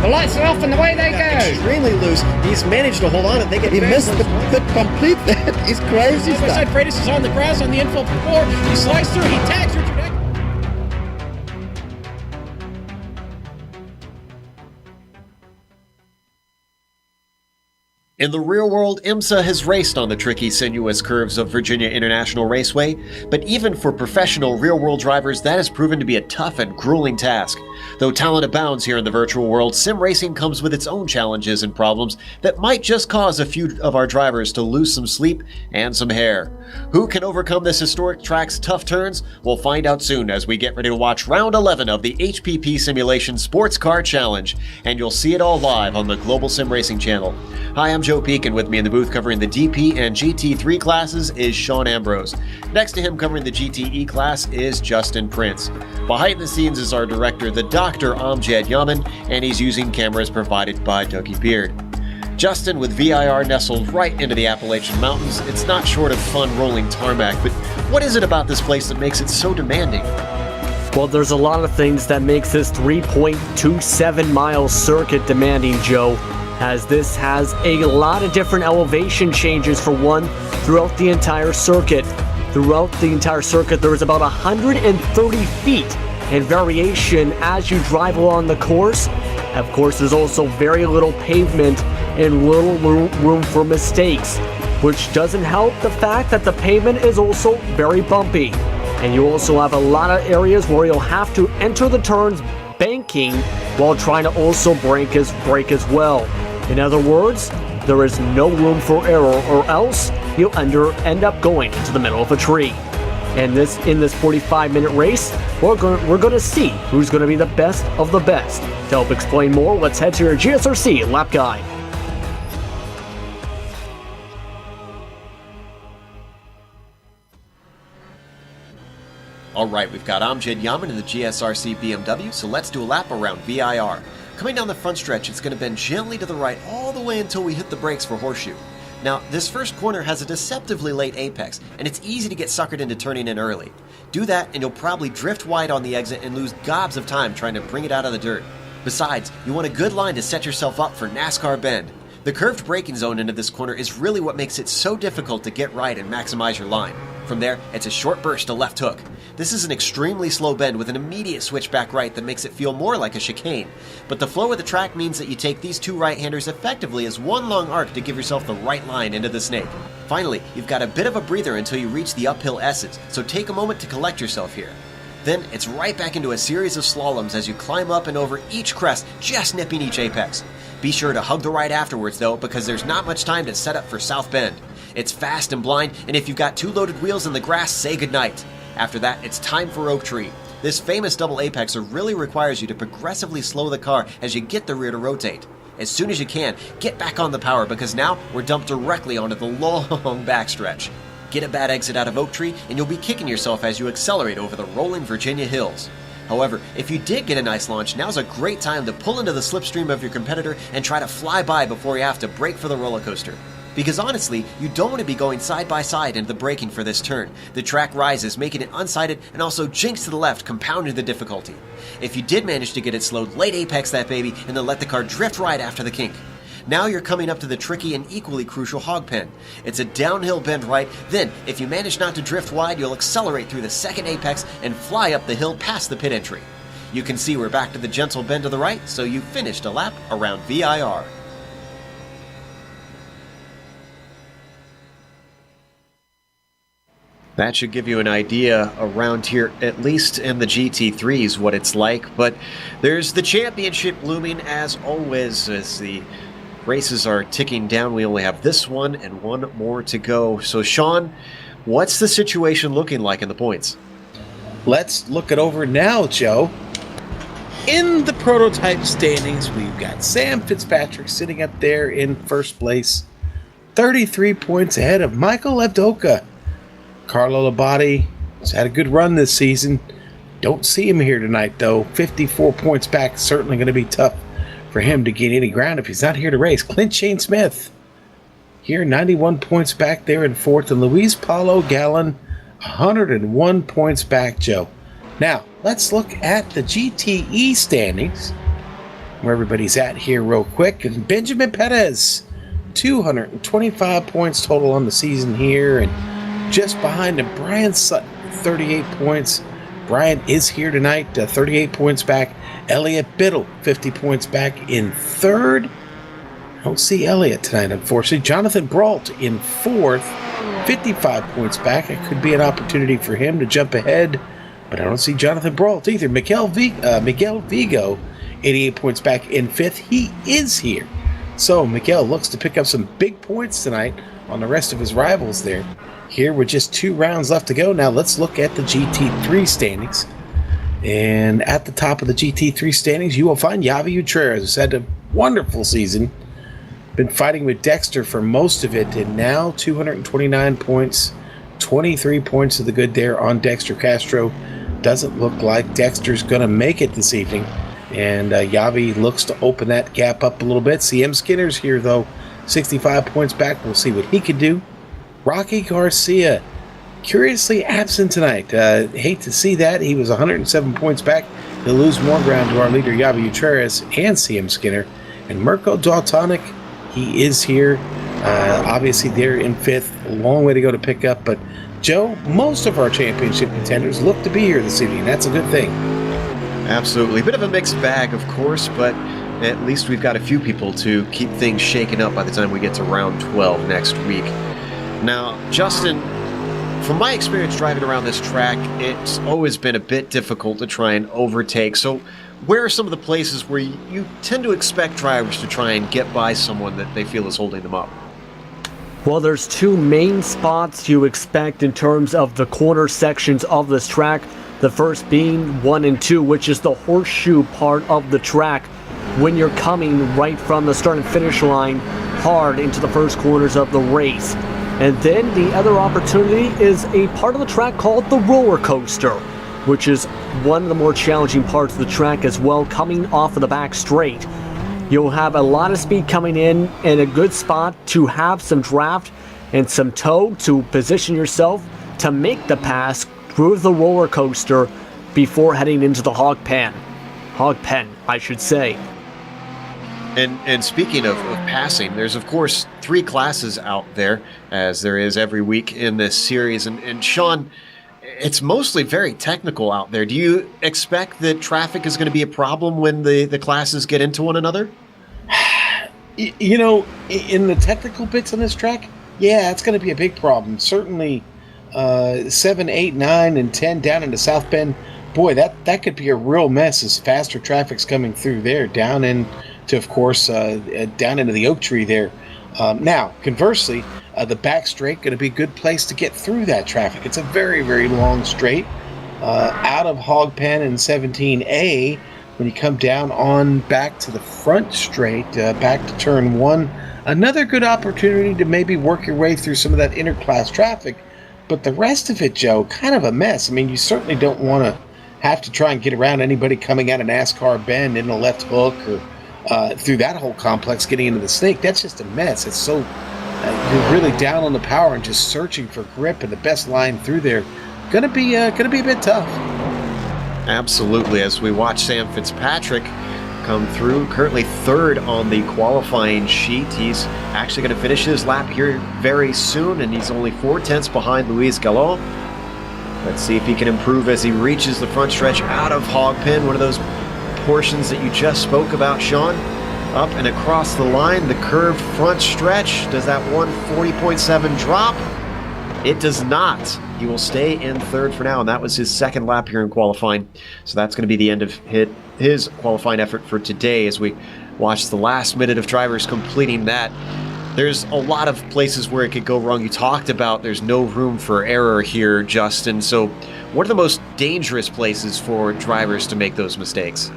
The lights are off and away they go. Extremely loose. He's managed to hold on and they get He missed the complete. That is crazy stuff. Side Freitas is on the grass on the infield floor. He slides through. He tags Richard Eck. In the real world, IMSA has raced on the tricky, sinuous curves of Virginia International Raceway, but even for professional real-world drivers, that has proven to be a tough and grueling task. Though talent abounds here in the virtual world, sim racing comes with its own challenges and problems that might just cause a few of our drivers to lose some sleep and some hair. Who can overcome this historic track's tough turns? We'll find out soon as we get ready to watch round 11 of the HPP Simulation Sportscar Challenge, and you'll see it all live on the Global Sim Racing channel. Hi, I'm Joe Peak, and with me in the booth covering the DP and GT3 classes is Sean Ambrose. Next to him covering the GTE class is Justin Prince. Behind the scenes is our director, the Dr. Amjad Yaman, and he's using cameras provided by Dougie Beard. Justin, with VIR nestled right into the Appalachian Mountains, it's not short of fun rolling tarmac, but what is it about this place that makes it so demanding? Well, there's a lot of things that makes this 3.27 mile circuit demanding, Joe, as this has a lot of different elevation changes for one throughout the entire circuit. Throughout the entire circuit, there is about 130 feet in variation as you drive along the course. Of course, there's also very little pavement and little room for mistakes, which doesn't help the fact that the pavement is also very bumpy. And you also have a lot of areas where you'll have to enter the turns banking while trying to also brake as well. In other words, there is no room for error, or else you'll end up going into the middle of a tree. And in this 45-minute race, we're going to see who's going to be the best of the best. To help explain more, let's head to your GSRC lap guide. Alright, we've got Amjad Yaman in the GSRC BMW, so let's do a lap around VIR. Coming down the front stretch, it's going to bend gently to the right all the way until we hit the brakes for Horseshoe. Now, this first corner has a deceptively late apex, and it's easy to get suckered into turning in early. Do that, and you'll probably drift wide on the exit and lose gobs of time trying to bring it out of the dirt. Besides, you want a good line to set yourself up for NASCAR bend. The curved braking zone into this corner is really what makes it so difficult to get right and maximize your line. From there, it's a short burst to left hook. This is an extremely slow bend with an immediate switch back right that makes it feel more like a chicane. But the flow of the track means that you take these two right-handers effectively as one long arc to give yourself the right line into the snake. Finally, you've got a bit of a breather until you reach the uphill S's, so take a moment to collect yourself here. Then it's right back into a series of slaloms as you climb up and over each crest, just nipping each apex. Be sure to hug the right afterwards though, because there's not much time to set up for South Bend. It's fast and blind, and if you've got two loaded wheels in the grass, say goodnight. After that, it's time for Oak Tree. This famous double apexer really requires you to progressively slow the car as you get the rear to rotate. As soon as you can, get back on the power because now we're dumped directly onto the long backstretch. Get a bad exit out of Oak Tree and you'll be kicking yourself as you accelerate over the rolling Virginia hills. However, if you did get a nice launch, now's a great time to pull into the slipstream of your competitor and try to fly by before you have to brake for the roller coaster. Because honestly, you don't want to be going side by side into the braking for this turn. The track rises, making it unsighted, and also jinks to the left, compounding the difficulty. If you did manage to get it slowed, late apex that baby, and then let the car drift right after the kink. Now you're coming up to the tricky and equally crucial hog pen. It's a downhill bend right, then if you manage not to drift wide, you'll accelerate through the second apex and fly up the hill past the pit entry. You can see we're back to the gentle bend to the right, so you finished a lap around VIR. That should give you an idea around here, at least in the GT3s, what it's like. But there's the championship looming as always as the races are ticking down. We only have this one and one more to go. So, Sean, what's the situation looking like in the points? Let's look it over now, Joe. In the prototype standings, we've got Sam Fitzpatrick sitting up there in first place, 33 points ahead of Michael Evdoka. Carlo Labate has had a good run this season. Don't see him here tonight, though. 54 points back. Certainly going to be tough for him to gain any ground if he's not here to race. Clint Shane Smith here, 91 points back there in fourth. And Luis Paulo Gallon, 101 points back, Joe. Now, let's look at the GTE standings. where everybody's at here real quick. And Benjamin Perez, 225 points total on the season here, and just behind him, Brian Sutton, 38 points. Brian is here tonight, 38 points back. Elliott Biddle, 50 points back in third. I don't see Elliott tonight, unfortunately. Jonathan Brault in fourth, 55 points back. It could be an opportunity for him to jump ahead, but I don't see Jonathan Brault either. Miguel Vigo, 88 points back in fifth. He is here. So Miguel looks to pick up some big points tonight on the rest of his rivals there. Here with just 2 rounds left to go. Now let's look at the GT3 standings. And at the top of the GT3 standings, you will find Yavi Utreras, who's had a wonderful season. Been fighting with Dexter for most of it, and now 229 points, 23 points to the good there on Dexter Castro. Doesn't look like Dexter's going to make it this evening. And Yavi looks to open that gap up a little bit. CM Skinner's here, though, 65 points back. We'll see what he can do. Rocky Garcia, curiously absent tonight. Hate to see that. He was 107 points back. He'll lose more ground to our leader, Yavi Utreras, and CM Skinner. And Mirko Daltonic, he is here. Obviously, they're in fifth. A long way to go to pick up. But, Joe, most of our championship contenders look to be here this evening. That's a good thing. Absolutely. A bit of a mixed bag, of course, but at least we've got a few people to keep things shaken up by the time we get to round 12 next week. Now, Justin, from my experience driving around this track, it's always been a bit difficult to try and overtake. So where are some of the places where you tend to expect drivers to try and get by someone that they feel is holding them up? Well, there's 2 main spots you expect in terms of the corner sections of this track. The first being 1 and 2, which is the horseshoe part of the track when you're coming right from the start and finish line hard into the first corners of the race. And then the other opportunity is a part of the track called the roller coaster, which is one of the more challenging parts of the track as well, coming off of the back straight. You'll have a lot of speed coming in and a good spot to have some draft and some toe to position yourself to make the pass through the roller coaster before heading into the hog pen, I should say. And speaking of passing, there's of course 3 classes out there, as there is every week in this series. And Sean, it's mostly very technical out there. Do you expect that traffic is going to be a problem when the classes get into one another? You know, in the technical bits on this track, yeah, it's going to be a big problem. Certainly 7, 8, 9, and 10 down into South Bend. Boy, that could be a real mess as faster traffic's coming through there, down into, of course, down into the oak tree there. Now, conversely, the back straight going to be a good place to get through that traffic. It's a very, very long straight out of Hog Pen and 17A. When you come down on back to the front straight, back to turn 1, another good opportunity to maybe work your way through some of that interclass traffic. But the rest of it, Joe, kind of a mess. I mean, you certainly don't want to have to try and get around anybody coming out of NASCAR bend in a left hook or through that whole complex getting into the snake. That's just a mess. It's so you're really down on the power and just searching for grip and the best line through there. Gonna be a bit tough. Absolutely. As we watch Sam Fitzpatrick come through, currently 3rd on the qualifying sheet. He's actually going to finish his lap here very soon, and he's only 4/10 behind Luis Gallon. Let's see if he can improve as he reaches the front stretch out of Hog Pen, one of those portions that you just spoke about, Sean. Up and across the line, the curved front stretch. Does that 140.7 drop? It does not. He will stay in 3rd for now, and that was his 2nd lap here in qualifying. So that's going to be the end of his qualifying effort for today as we watch the last minute of drivers completing that. There's a lot of places where it could go wrong. You talked about there's no room for error here, Justin. So what are the most dangerous places for drivers to make those mistakes?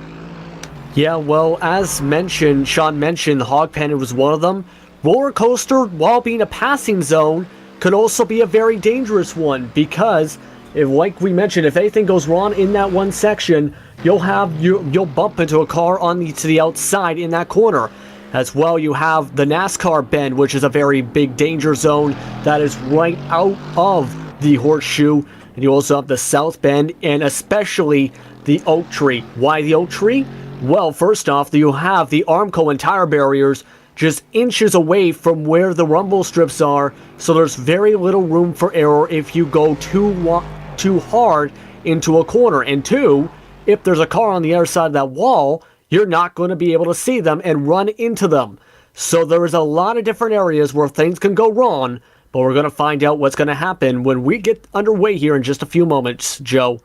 Yeah, well, as mentioned, Sean mentioned, Hog Pen was one of them. Roller coaster, while being a passing zone, could also be a very dangerous one because, like we mentioned, if anything goes wrong in that one section, you'll bump into a car to the outside in that corner. As well, you have the NASCAR bend, which is a very big danger zone that is right out of the horseshoe. And you also have the South Bend and especially the oak tree. Why the oak tree? Well, first off, you have the Armco and tire barriers just inches away from where the rumble strips are, so there's very little room for error if you go too hard into a corner. And two, if there's a car on the other side of that wall, you're not going to be able to see them and run into them. So there is a lot of different areas where things can go wrong, but we're going to find out what's going to happen when we get underway here in just a few moments, Joe.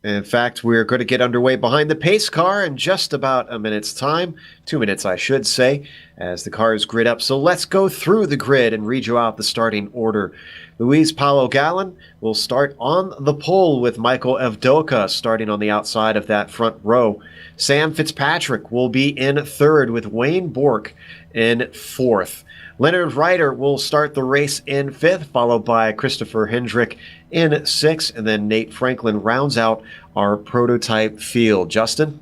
In fact, we're going to get underway behind the pace car in just about a minute's time. 2 minutes, I should say, as the cars grid up. So let's go through the grid and read you out the starting order. Luis Paulo Gallen will start on the pole with Michael Evdoka starting on the outside of that front row. Sam Fitzpatrick will be in third with Wayne Bork in fourth. Leonard Ryder will start the race in fifth, followed by Christopher Hendrick in sixth, and then Nate Franklin rounds out our prototype field. Justin?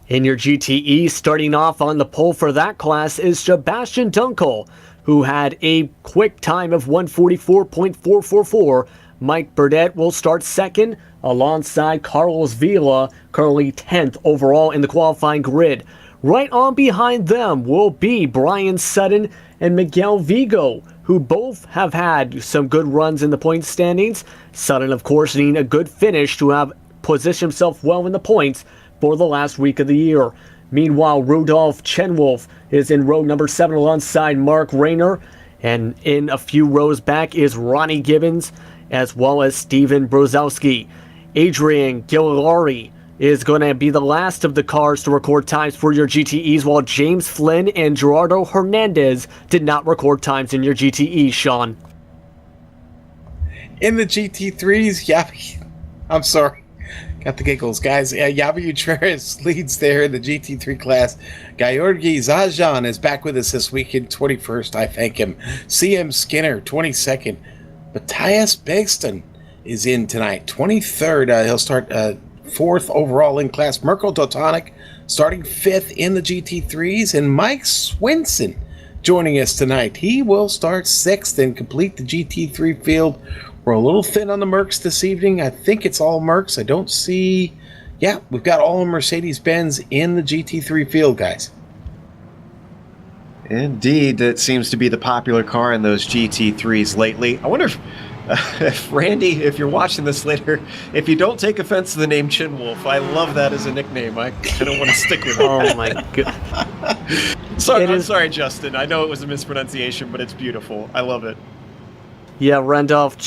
In your GTE, starting off on the pole for that class is Sebastian Dunkel, who had a quick time of 144.444. Mike Burdett will start second, alongside Carlos Vila, currently 10th overall in the qualifying grid. Right on behind them will be Brian Sutton and Miguel Vigo, who both have had some good runs in the points standings. Sutton, of course, needing a good finish to have positioned himself well in the points for the last week of the year. Meanwhile, Rudolf Chenwolf is in row number 7 alongside Mark Rayner, and in a few rows back is Ronnie Gibbons, as well as Steven Brozowski. Adrian Gililari is going to be the last of the cars to record times for your GTEs, while James Flynn and Gerardo Hernandez did not record times in your GTE, Sean. In the GT3s, I'm sorry. Got the giggles, guys. Yavi Utreras leads there in the GT3 class. Georgi Zajan is back with us this weekend, 21st. I thank him. CM Skinner, 22nd. Matthias Begston is in tonight, 23rd. He'll start 4th overall in class. Mirko Dotonic starting 5th in the GT3s. And Mike Swinson joining us tonight. He will start 6th and complete the GT3 field. We're a little thin on the Mercs this evening. I think it's all Mercs. I don't see... Yeah, we've got all Mercedes-Benz in the GT3 field, guys. Indeed, that seems to be the popular car in those GT3s lately. I wonder if Randy, if you're watching this later, if you don't take offense to the name Chinwolf, I love that as a nickname. I kind of want to stick with it. Oh my god. Sorry, Justin. I know it was a mispronunciation, but it's beautiful. I love it. Yeah, Randolph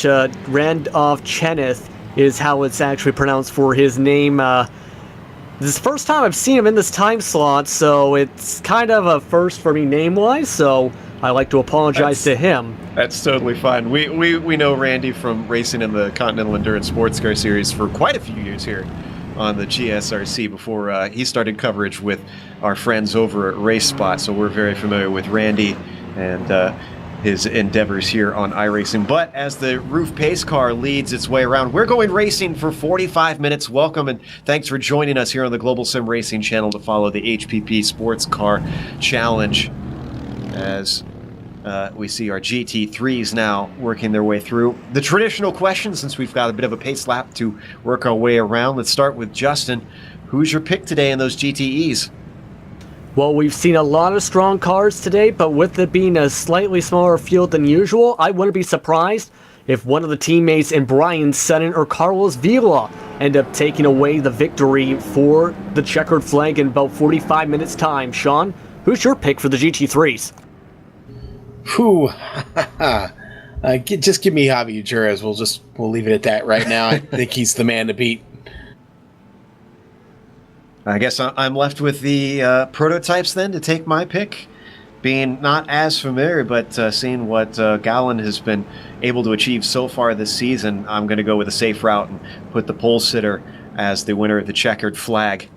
Cheneth is how it's actually pronounced for his name. This is the first time I've seen him in this time slot, so it's kind of a first for me name-wise, so I like to apologize to him. That's totally fine. We know Randy from racing in the Continental Endurance Sportscar Series for quite a few years here on the GSRC before he started coverage with our friends over at Race Spot, so we're very familiar with Randy and his endeavors here on iRacing. But as the roof pace car leads its way around, we're going racing for 45 minutes. Welcome and thanks for joining us here on the Global Sim Racing channel to follow the HPP Sportscar Challenge as we see our GT3s now working their way through. The traditional question, since we've got a bit of a pace lap to work our way around, let's start with Justin. Who's your pick today in those GTEs? Well, we've seen a lot of strong cars today, but with it being a slightly smaller field than usual, I wouldn't be surprised if one of the teammates in Brian Sutton or Carlos Vila end up taking away the victory for the checkered flag in about 45 minutes time. Sean, who's your pick for the GT3s? Whew. Just give me Javi Ujeras. We'll leave it at that right now. I think he's the man to beat. I guess I'm left with the prototypes then to take my pick. Being not as familiar, but seeing what Gallen has been able to achieve so far this season, I'm going to go with a safe route and put the pole sitter as the winner of the checkered flag.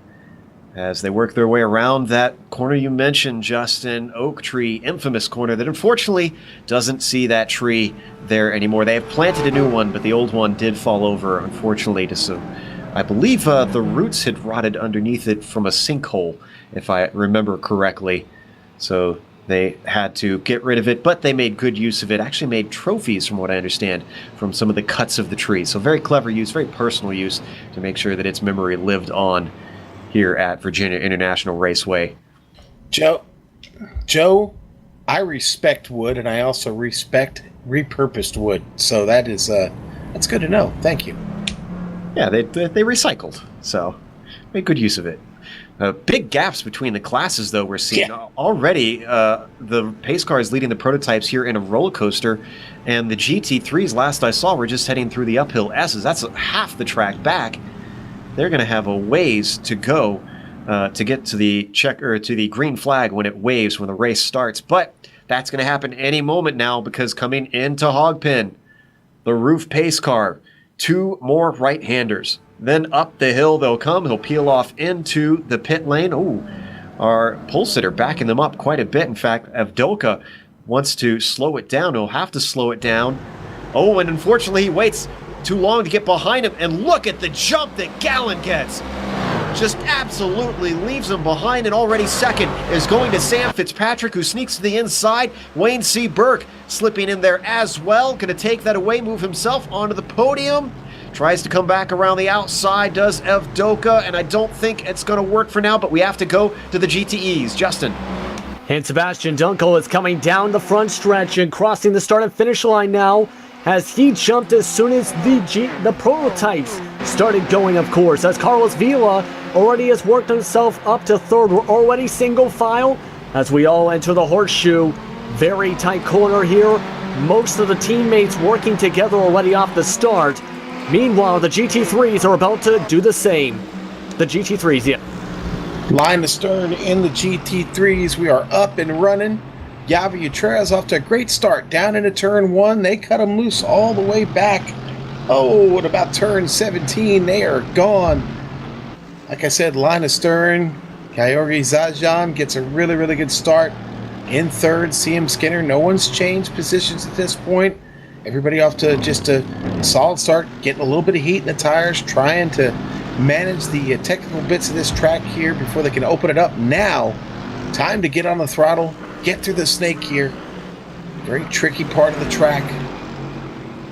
As they work their way around that corner you mentioned, Justin, Oak Tree, infamous corner that unfortunately doesn't see that tree there anymore. They have planted a new one, but the old one did fall over, unfortunately, to some... I believe the roots had rotted underneath it from a sinkhole, if I remember correctly. So they had to get rid of it, but they made good use of it. Actually made trophies, from what I understand, from some of the cuts of the tree. So very clever use, very personal use to make sure that its memory lived on here at Virginia International Raceway. Joe, I respect wood, and I also respect repurposed wood. So that's good to know. Thank you. Yeah, they recycled, so made good use of it. Big gaps between the classes, though, we're seeing. Yeah. Already. The pace car is leading the prototypes here in a roller coaster, and the GT3s, last I saw, were just heading through the uphill S's. That's half the track back. They're going to have a ways to go to get to the to the green flag when it waves when the race starts. But that's going to happen any moment now, because coming into Hogpen, the roof pace car, 2 more right-handers. Then up the hill they'll come. He'll peel off into the pit lane. Ooh, our pole sitter backing them up quite a bit. In fact, Avdoka wants to slow it down. He'll have to slow it down. Oh, and unfortunately he waits too long to get behind him. And look at the jump that Gallen gets. Just absolutely leaves him behind, and already second is going to Sam Fitzpatrick, who sneaks to the inside. Wayne C. Burke slipping in there as well. Going to take that away, move himself onto the podium. Tries to come back around the outside, does Avdoka, and I don't think it's going to work for now, but we have to go to the GTEs. Justin. And Sebastian Dunkel is coming down the front stretch and crossing the start and finish line now, as he jumped as soon as the prototypes started going, of course, as Carlos Vila already has worked himself up to third. We're already single file as we all enter the horseshoe. Very tight corner here. Most of the teammates working together already off the start. Meanwhile, the GT3s are about to do the same. The GT3s, yeah. Line astern in the GT3s. We are up and running. Yavi Utreras off to a great start. Down into turn 1. They cut him loose all the way back. Oh, at about turn 17, they are gone. Like I said, line astern. Georgi Zajan gets a really, really good start. In third, CM Skinner. No one's changed positions at this point. Everybody off to just a solid start, getting a little bit of heat in the tires, trying to manage the technical bits of this track here before they can open it up. Now, time to get on the throttle, get through the snake here. Very tricky part of the track.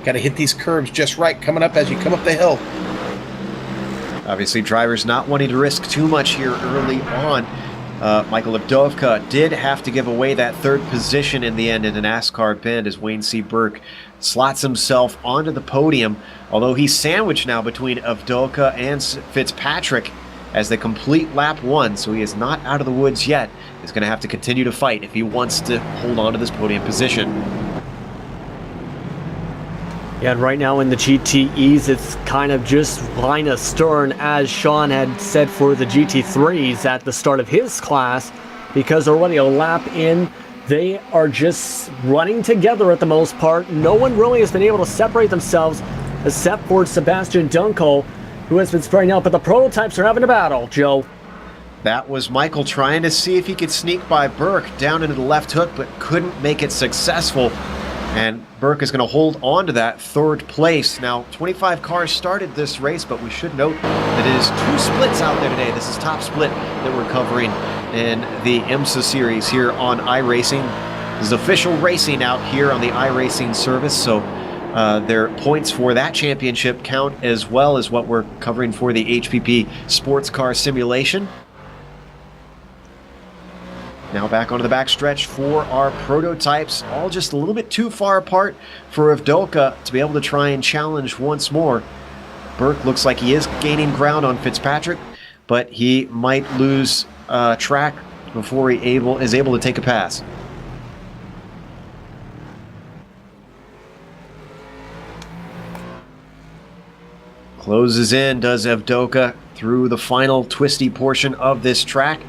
Got to hit these curves just right coming up as you come up the hill. Obviously, drivers not wanting to risk too much here early on. Michael Avdovka did have to give away that third position in the end in the NASCAR bend as Wayne C. Burke slots himself onto the podium, although he's sandwiched now between Avdovka and Fitzpatrick as they complete lap 1, so he is not out of the woods yet. He's going to have to continue to fight if he wants to hold on to this podium position. Yeah, and right now in the GTEs, it's kind of just line astern, as Sean had said for the GT3s at the start of his class, because already a lap in, they are just running together at the most part. No one really has been able to separate themselves except for Sebastian Dunkel, who has been spreading out, but the prototypes are having a battle, Joe. That was Michael trying to see if he could sneak by Burke down into the left hook, but couldn't make it successful. And Burke is going to hold on to that third place. Now, 25 cars started this race, but we should note that it is 2 splits out there today. This is top split that we're covering in the IMSA series here on iRacing. This is official racing out here on the iRacing service, so their points for that championship count as well as what we're covering for the HPP Sportscar Simulation. Now back onto the back stretch for our prototypes, all just a little bit too far apart for Avdolka to be able to try and challenge once more. Burke looks like he is gaining ground on Fitzpatrick, but he might lose track before he is able to take a pass. Closes in, does Avdolka, through the final twisty portion of this track.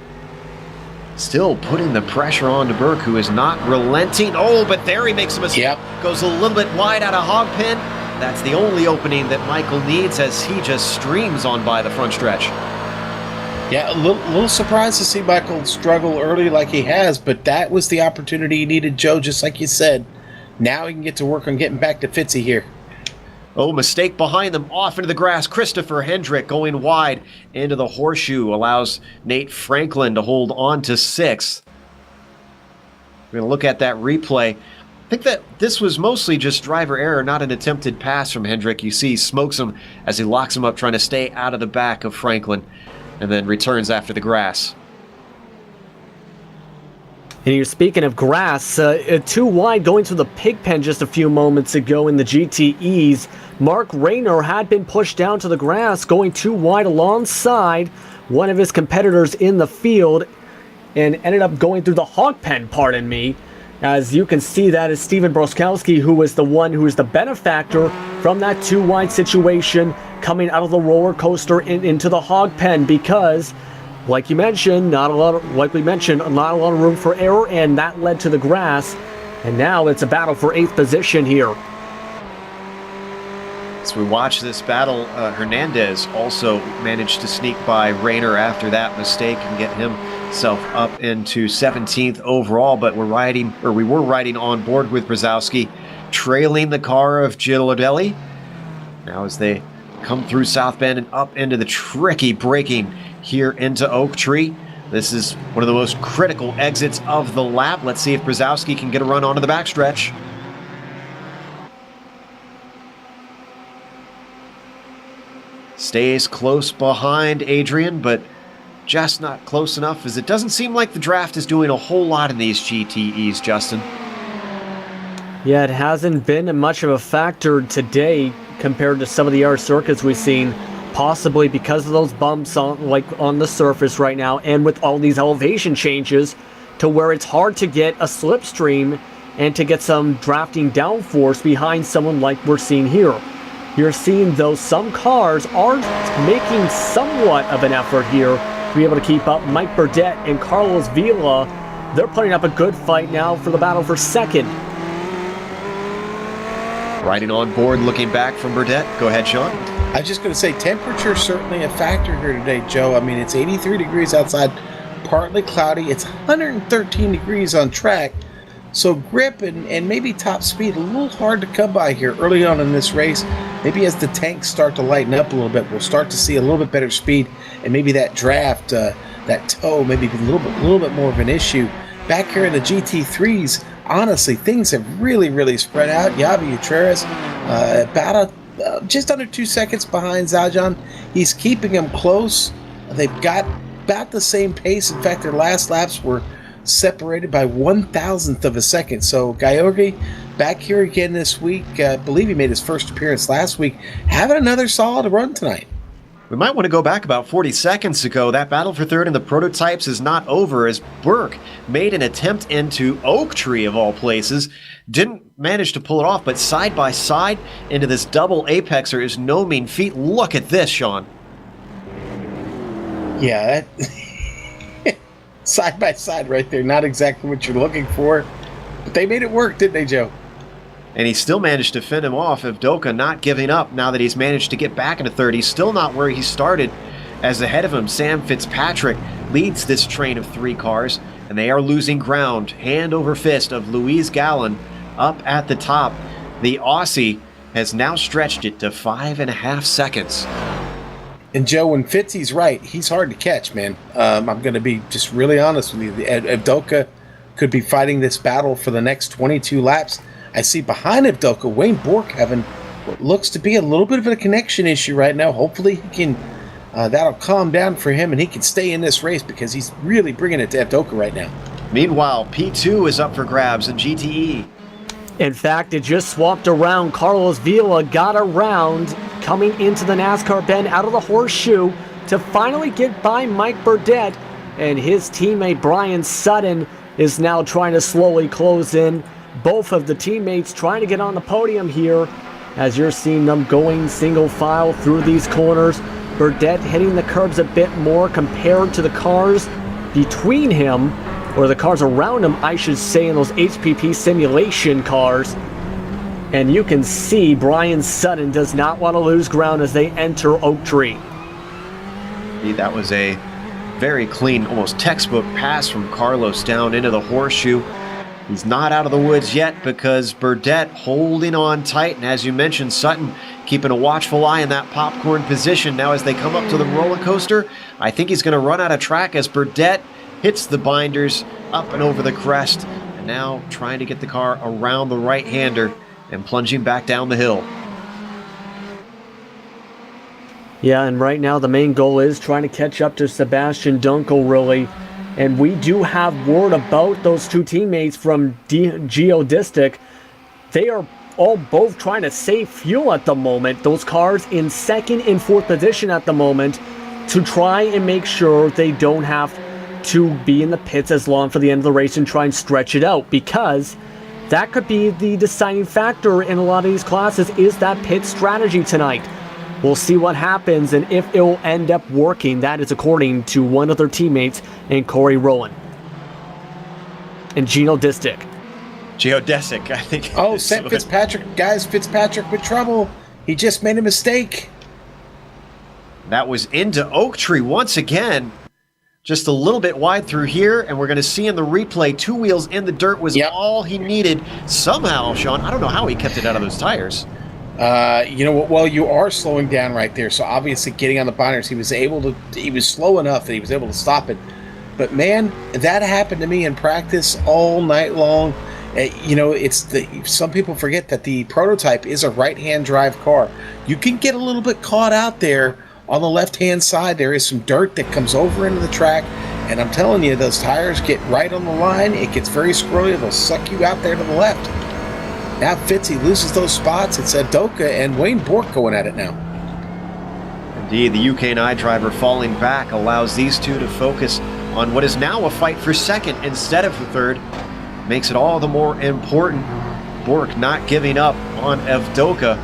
Still putting the pressure on to Burke, who is not relenting. Oh, but there he makes a mistake. Yep. Goes a little bit wide out of hog pen. That's the only opening that Michael needs as he just streams on by the front stretch. Yeah, a little surprised to see Michael struggle early like he has, but that was the opportunity he needed, Joe, just like you said. Now he can get to work on getting back to Fitzy here. Oh, mistake behind them, off into the grass. Christopher Hendrick going wide into the horseshoe allows Nate Franklin to hold on to 6th. We're going to look at that replay. I think that this was mostly just driver error, not an attempted pass from Hendrick. You see he smokes him as he locks him up, trying to stay out of the back of Franklin. and then returns after the grass. And you're speaking of grass, too wide going through the pig pen just a few moments ago in the GTEs. Mark Rayner had been pushed down to the grass, going too wide alongside one of his competitors in the field, and ended up going through the hog pen, pardon me. As you can see, that is Steven Broskowski, who was the one who is the benefactor from that too wide situation, coming out of the roller coaster into the hog pen, because like you mentioned, not a lot of room for error, and that led to the grass. And now it's a battle for 8th position here. As we watch this battle, Hernandez also managed to sneak by Rayner after that mistake and get himself up into 17th overall. But we were riding on board with Brzezowski, trailing the car of Gilardelli. Now as they come through South Bend and up into the tricky braking here into Oak Tree. This is one of the most critical exits of the lap. Let's see if Brzezowski can get a run onto the backstretch. Stays close behind Adrian, but just not close enough, as it doesn't seem like the draft is doing a whole lot in these GTEs, Justin. Yeah, it hasn't been much of a factor today compared to some of the other circuits we've seen, possibly because of those bumps on the surface right now, and with all these elevation changes to where it's hard to get a slipstream and to get some drafting downforce behind someone like we're seeing here. You're seeing, though, some cars are making somewhat of an effort here to be able to keep up. Mike Burdett and Carlos Vila, they're putting up a good fight now for the battle for second. Riding on board, looking back from Burdett. Go ahead, Sean. I was just going to say, temperature certainly a factor here today, Joe. I mean, it's 83 degrees outside, partly cloudy. It's 113 degrees on track. So grip and maybe top speed, a little hard to come by here early on in this race. Maybe as the tanks start to lighten up a little bit, we'll start to see a little bit better speed, and maybe that draft, that toe, maybe a little bit more of an issue. Back here in the GT3s, honestly, things have really spread out. Yavi Utreras, about just under 2 seconds behind Zajan. He's keeping them close. They've got about the same pace. In fact, their last laps were separated by 1,000th of a second. So Gyorgy back here again this week. I believe he made his first appearance last week. Having another solid run tonight. We might want to go back about 40 seconds ago. That battle for third in the prototypes is not over, as Burke made an attempt into Oak Tree, of all places. Didn't manage to pull it off, but side by side into this double apexer is no mean feat. Look at this, Sean. Yeah, that side by side right there. Not exactly what you're looking for, but they made it work, didn't they, Joe? And he still managed to fend him off. Evdoka not giving up now that he's managed to get back into third. He's still not where he started, as ahead of him, Sam Fitzpatrick leads this train of 3 cars, and they are losing ground, hand over fist, of Louise Gallen up at the top. The Aussie has now stretched it to 5.5 seconds. And Joe, when Fitzy's right, he's hard to catch, man. I'm going to be just really honest with you. Evdoka could be fighting this battle for the next 22 laps. I see behind Evdoka, Wayne Bork having what looks to be a little bit of a connection issue right now. Hopefully he can, that'll calm down for him and he can stay in this race, because he's really bringing it to Evdoka right now. Meanwhile, P2 is up for grabs in GTE. In fact, it just swapped around. Carlos Vila got around, coming into the NASCAR bend out of the horseshoe to finally get by Mike Burdett, and his teammate Brian Sutton is now trying to slowly close in. Both of the teammates trying to get on the podium here, as you're seeing them going single file through these corners. Burdett hitting the curbs a bit more compared to the cars between him, or the cars around him, I should say, in those HPP Simulation cars. And you can see Brian Sutton does not want to lose ground as they enter Oak Tree. That was a very clean, almost textbook pass from Carlos down into the horseshoe. He's not out of the woods yet, because Burdett holding on tight, and as you mentioned, Sutton keeping a watchful eye in that popcorn position. Now as they come up to the roller coaster, I think he's going to run out of track as Burdett hits the binders up and over the crest, and now trying to get the car around the right-hander and plunging back down the hill. Yeah, and right now the main goal is trying to catch up to Sebastian Dunkel, really. And we do have word about those two teammates from Geodistic. They are all both trying to save fuel at the moment. Those cars in 2nd and 4th position at the moment to try and make sure they don't have to be in the pits as long for the end of the race and try and stretch it out, because that could be the deciding factor in a lot of these classes, is that pit strategy tonight. We'll see what happens and if it will end up working. That is according to one of their teammates in Corey Rowan and Geodistic. Geodesic, I think. Oh, Sam Fitzpatrick. Guys, Fitzpatrick with trouble. He just made a mistake. That was into Oak Tree once again. Just a little bit wide through here, and we're going to see in the replay 2 wheels in the dirt was all he needed. Somehow, Sean, I don't know how he kept it out of those tires. You know what? Well, you are slowing down right there, so obviously getting on the binders, he was slow enough that he was able to stop it. But man, that happened to me in practice all night long. You know, some people forget that the prototype is a right-hand drive car. You can get a little bit caught out there on the left-hand side. There is some dirt that comes over into the track, and I'm telling you, those tires get right on the line. It gets very squirrely. They'll suck you out there to the left. Now Fitzy loses those spots. It's Adoka and Wayne Bork going at it now. Indeed, the UK&I driver falling back allows these two to focus on what is now a fight for 2nd instead of the 3rd. Makes it all the more important. Bork not giving up on Evdoka.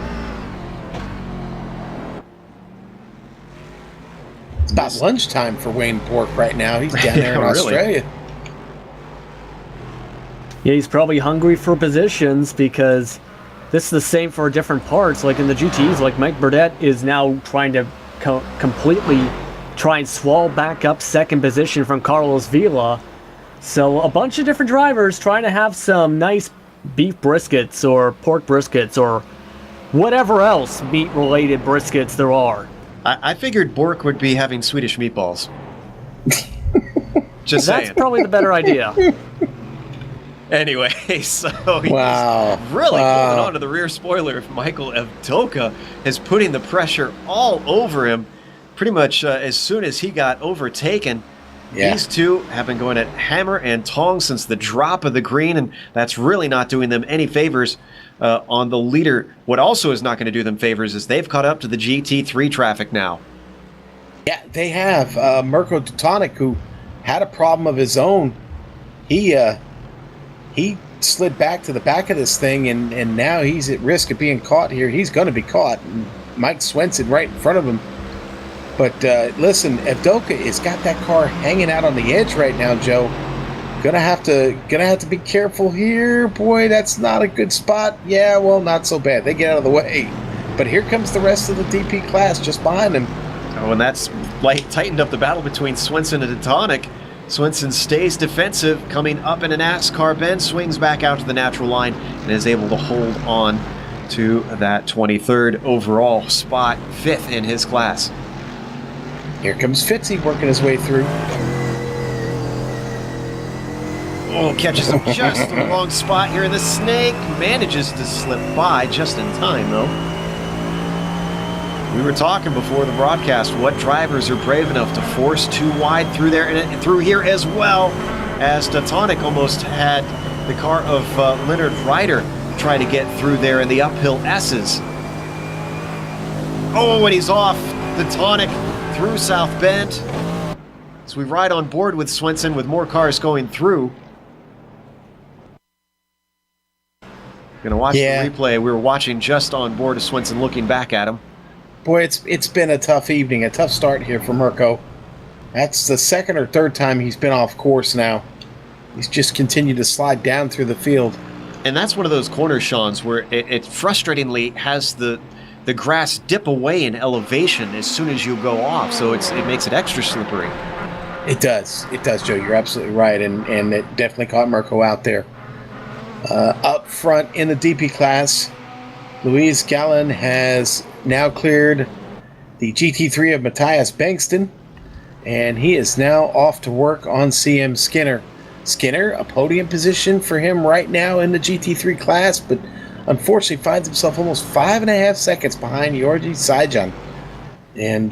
It's about lunchtime for Wayne Bork right now. He's down there in Australia. Yeah, he's probably hungry for positions, because this is the same for different parts. Like in the GTs, like Mike Burdett is now trying to completely try and swallow back up 2nd position from Carlos Vila. So a bunch of different drivers trying to have some nice beef briskets or pork briskets or whatever else meat-related briskets there are. I figured Bork would be having Swedish meatballs. Just That's saying. probably the better idea. Anyway, so he's really holding on to the rear spoiler. Michael Evdoka is putting the pressure all over him pretty much as soon as he got overtaken. Yeah. These two have been going at hammer and tongs since the drop of the green, and that's really not doing them any favors on the leader. What also is not going to do them favors is they've caught up to the GT3 traffic now. Yeah, they have. Mirko Teutonik, who had a problem of his own, he slid back to the back of this thing, and now he's at risk of being caught here. He's going to be caught. Mike Swenson right in front of him. But listen, Evdoka has got that car hanging out on the edge right now, Joe. Gonna have to be careful here. Boy, that's not a good spot. Yeah, well, not so bad. They get out of the way. But here comes the rest of the DP class just behind him. Oh, and that's tightened up the battle between Swenson and Teutonik. Swenson stays defensive, coming up in a NASCAR bend, swings back out to the natural line, and is able to hold on to that 23rd overall spot, 5th in his class. Here comes Fitzy working his way through. Oh, catches him just in the wrong spot here. The snake manages to slip by just in time, though. We were talking before the broadcast, what drivers are brave enough to force too wide through there and through here as well, as Teutonik almost had the car of Leonard Ryder try to get through there in the uphill S's. Oh, and he's off. Teutonik through South Bend. So we ride on board with Swenson with more cars going through. Gonna watch the replay. We were watching just on board of Swenson looking back at him. Boy, it's been a tough evening, a tough start here for Mirko. That's the 2nd or 3rd time he's been off course now. He's just continued to slide down through the field. And that's one of those corners, Sean's, where it frustratingly has the grass dip away in elevation as soon as you go off, so it makes it extra slippery. It does, Joe. You're absolutely right, and it definitely caught Mirko out there. Up front in the DP class, Louise Gallen has now cleared the GT3 of Matthias Bengston, and he is now off to work on CM Skinner. Skinner, a podium position for him right now in the GT3 class, but unfortunately finds himself almost 5.5 seconds behind Georgi Saijan. And,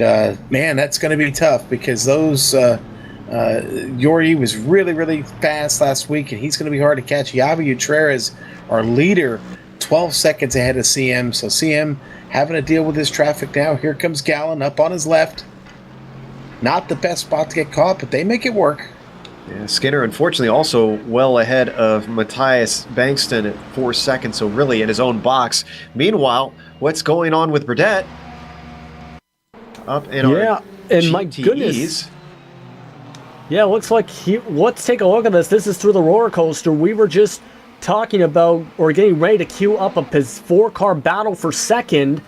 man, that's going to be tough because those Yori was really, really fast last week, and he's going to be hard to catch. Yavi Utreras, our leader, 12 seconds ahead of CM. So CM having to deal with this traffic now. Here comes Gallon up on his left. Not the best spot to get caught, but they make it work. Yeah, Skinner, unfortunately, also well ahead of Matthias Bankston at 4 seconds, so really in his own box. Meanwhile, what's going on with Burdett? Up in our and GTEs. my goodness. Yeah, looks like let's take a look at this. This is through the roller coaster. We were just talking about or getting ready to queue up his 4-car battle for second,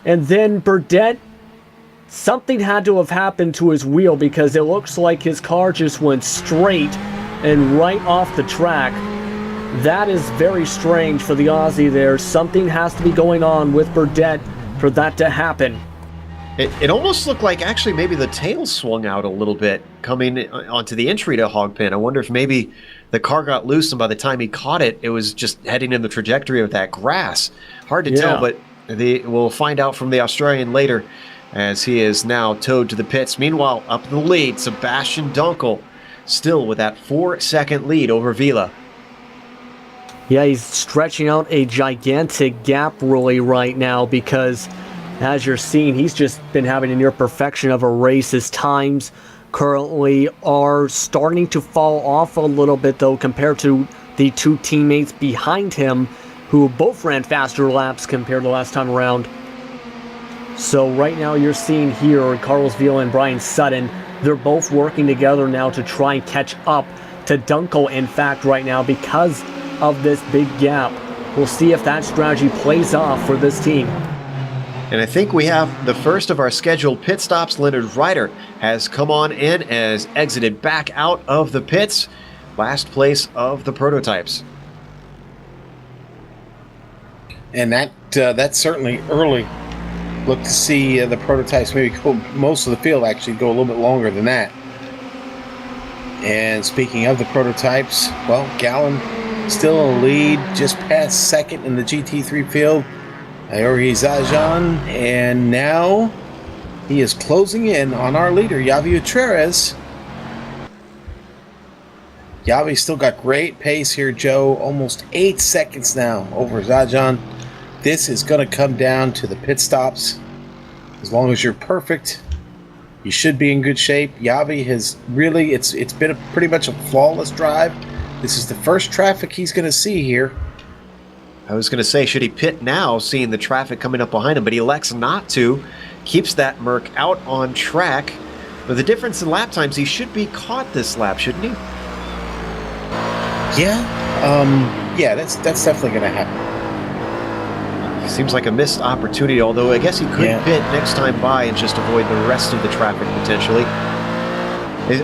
and then Burdett, something had to have happened to his wheel because it looks like his car just went straight and right off the track. That is very strange for the Aussie there. Something has to be going on with Burdett for that to happen. It almost looked like actually maybe the tail swung out a little bit coming onto the entry to Hogpen. I wonder if maybe the car got loose and by the time he caught it, it was just heading in the trajectory of that grass. Hard to tell, but we'll find out from the Australian later as he is now towed to the pits. Meanwhile, up in the lead, Sebastian Dunkel still with that 4-second lead over Vila. Yeah, he's stretching out a gigantic gap really right now because as you're seeing, he's just been having a near perfection of a race. His times currently are starting to fall off a little bit, though, compared to the two teammates behind him, who both ran faster laps compared to last time around. So right now you're seeing here Carlos Vila and Brian Sutton. They're both working together now to try and catch up to Dunkel, in fact, right now because of this big gap. We'll see if that strategy plays off for this team. And I think we have the first of our scheduled pit stops. Leonard Ryder has come on in and has exited back out of the pits. Last place of the prototypes. And that's certainly early. Look to see the prototypes maybe go, most of the field actually go a little bit longer than that. And speaking of the prototypes, well, Gallon still in the lead, just past second in the GT3 field. Aori Zajan, and now he is closing in on our leader, Yavi Utreras. Yavi's still got great pace here, Joe. Almost 8 seconds now over Zajan. This is going to come down to the pit stops. As long as you're perfect, you should be in good shape. Yavi has really, it's been pretty much a flawless drive. This is the first traffic he's going to see here. I was going to say, should he pit now, seeing the traffic coming up behind him, but he elects not to. Keeps that Merc out on track. With the difference in lap times, he should be caught this lap, shouldn't he? Yeah, that's definitely going to happen. Seems like a missed opportunity, although I guess he could pit next time by and just avoid the rest of the traffic potentially.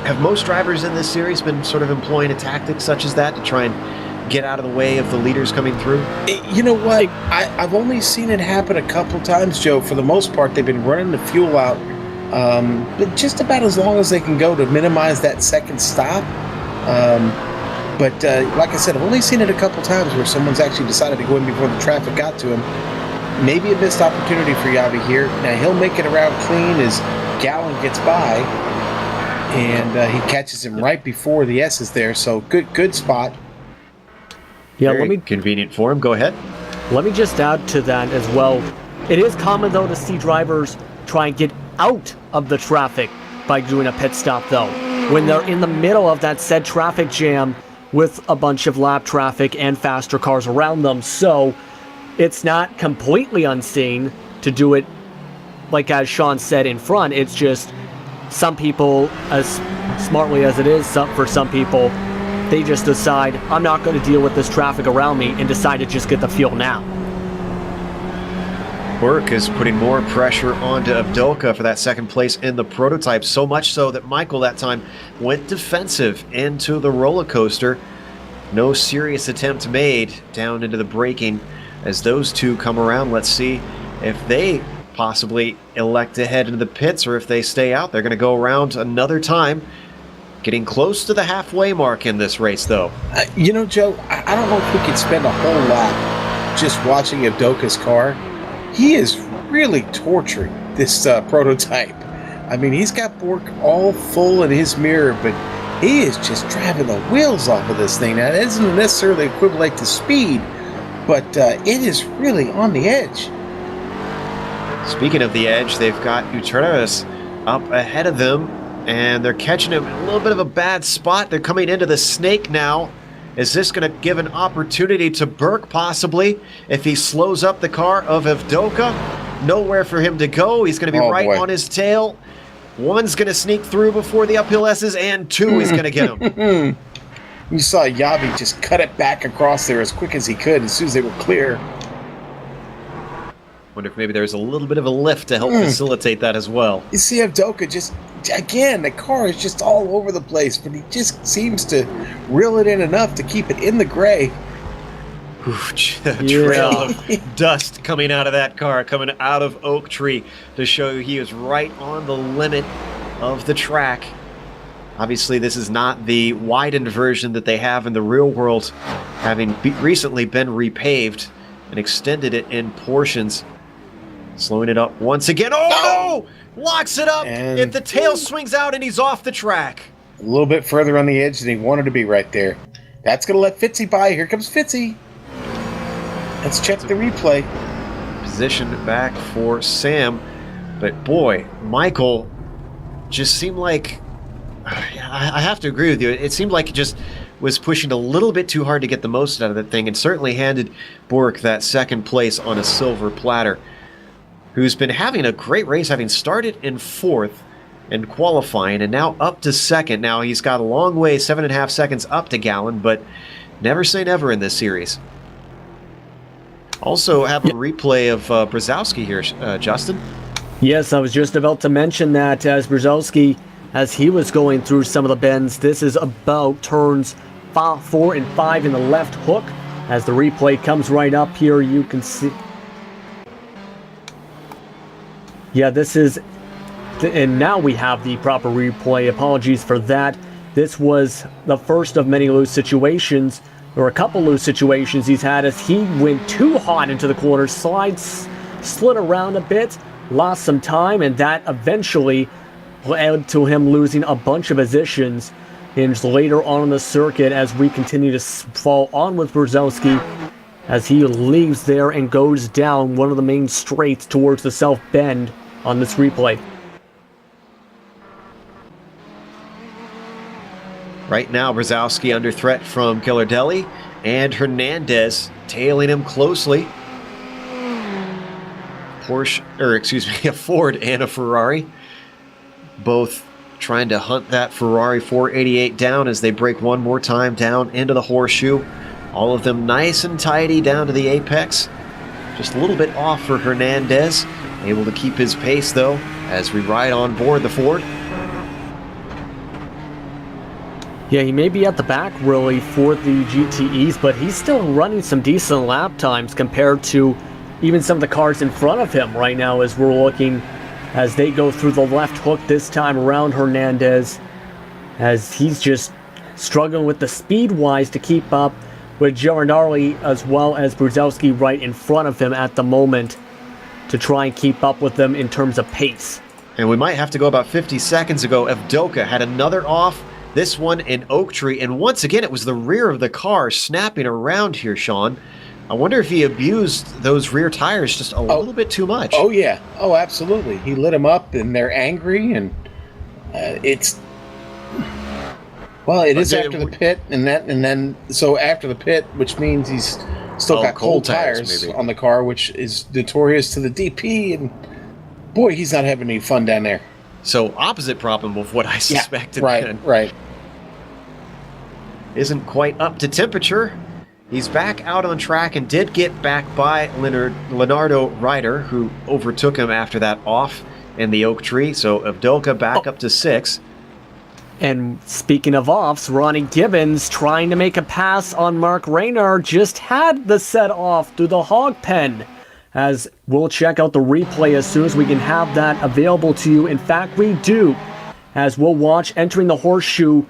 Have most drivers in this series been sort of employing a tactic such as that to try and get out of the way of the leaders coming through? You know what? I've only seen it happen a couple times, Joe. For the most part, they've been running the fuel out but just about as long as they can go to minimize that second stop. But like I said, I've only seen it a couple times where someone's actually decided to go in before the traffic got to him. Maybe a missed opportunity for Yavi here. Now he'll make it around clean as Gallon gets by, and he catches him right before the S is there. So good spot. Yeah, Very convenient for him. Go ahead. Let me just add to that as well. It is common, though, to see drivers try and get out of the traffic by doing a pit stop, though. When they're in the middle of that said traffic jam with a bunch of lap traffic and faster cars around them. So it's not completely unseen to do it, like as Sean said, in front. It's just some people, as smartly as it is for some people, they just decide, I'm not going to deal with this traffic around me, and decide to just get the fuel now. Burke is putting more pressure onto Abdulka for that second place in the prototype, so much so that Michael that time went defensive into the roller coaster. No serious attempt made down into the braking as those two come around. Let's see if they possibly elect to head into the pits or if they stay out. They're going to go around another time. Getting close to the halfway mark in this race, though. You know, Joe, I don't know if we could spend a whole lap just watching Abdoka's car. He is really torturing this prototype. I mean, he's got Bork all full in his mirror, but he is just driving the wheels off of this thing. Now, it isn't necessarily equivalent to speed, but it is really on the edge. Speaking of the edge, they've got Uterres up ahead of them, and they're catching him in a little bit of a bad spot. They're coming into the snake now. Is this going to give an opportunity to Burke, possibly, if he slows up the car of Evdoka? Nowhere for him to go. He's going to be on his tail. One's going to sneak through before the uphill S's, and two is going to get him. You saw Yavi just cut it back across there as quick as he could as soon as they were clear. Wonder if maybe there's a little bit of a lift to help facilitate that as well. You see Evdoka just, again, the car is just all over the place, but he just seems to reel it in enough to keep it in the gray. A trail of dust coming out of that car, coming out of Oak Tree to show you he is right on the limit of the track. Obviously, this is not the widened version that they have in the real world, having recently been repaved and extended it in portions. Slowing it up once again. Oh no! Locks it up. And if the tail swings out and he's off the track. A little bit further on the edge than he wanted to be right there. That's going to let Fitzy by. Here comes Fitzy. Let's check the replay. Position back for Sam. But boy, Michael just seemed like... I have to agree with you. It seemed like he just was pushing a little bit too hard to get the most out of that thing, and certainly handed Bork that second place on a silver platter, who's been having a great race, having started in fourth in qualifying and now up to second. Now he's got a long way, 7.5 seconds up to Gallon, but never say never in this series. Also have a replay of Brzezowski here, Justin. Yes, I was just about to mention that as Brzezowski, as he was going through some of the bends, this is about turns 4 and 5 in the left hook. As the replay comes right up here, you can see... Yeah, this is... And now we have the proper replay. Apologies for that. This was the first of many loose situations, or a couple loose situations he's had, as he went too hot into the corner, slid around a bit, lost some time, and that eventually led to him losing a bunch of positions later on in the circuit as we continue to fall on with Brzezowski as he leaves there and goes down one of the main straights towards the south bend on this replay. Right now, Brzezowski under threat from Ghilardelli and Hernandez tailing him closely. A Ford and a Ferrari, both trying to hunt that Ferrari 488 down as they break one more time down into the horseshoe. All of them nice and tidy down to the apex. Just a little bit off for Hernandez. Able to keep his pace, though, as we ride on board the Ford. Yeah, he may be at the back, really, for the GTEs, but he's still running some decent lap times compared to even some of the cars in front of him right now as we're looking as they go through the left hook this time around Hernandez, as he's just struggling with the speed-wise to keep up with Gianardi as well as Brzezowski right in front of him at the moment to try and keep up with them in terms of pace. And we might have to go about 50 seconds ago. Evdoka had another off, this one in Oak Tree, and once again it was the rear of the car snapping around here, Sean. I wonder if he abused those rear tires just a little bit too much. Oh, yeah. Oh, absolutely. He lit them up, and they're angry, and it's... Well, it is after the pit, and then so after the pit, which means he's still got cold tires on the car, which is notorious to the DP, and boy, he's not having any fun down there. So opposite problem of what I suspected. Yeah, right. Isn't quite up to temperature. He's back out on track and did get back by Leonardo Ryder, who overtook him after that off in the Oak Tree. So Evdoka back up to 6. And speaking of offs, Ronnie Gibbons trying to make a pass on Mark Rayner just had the set off through the hog pen. As we'll check out the replay as soon as we can have that available to you. In fact, we do. As we'll watch entering the horseshoe,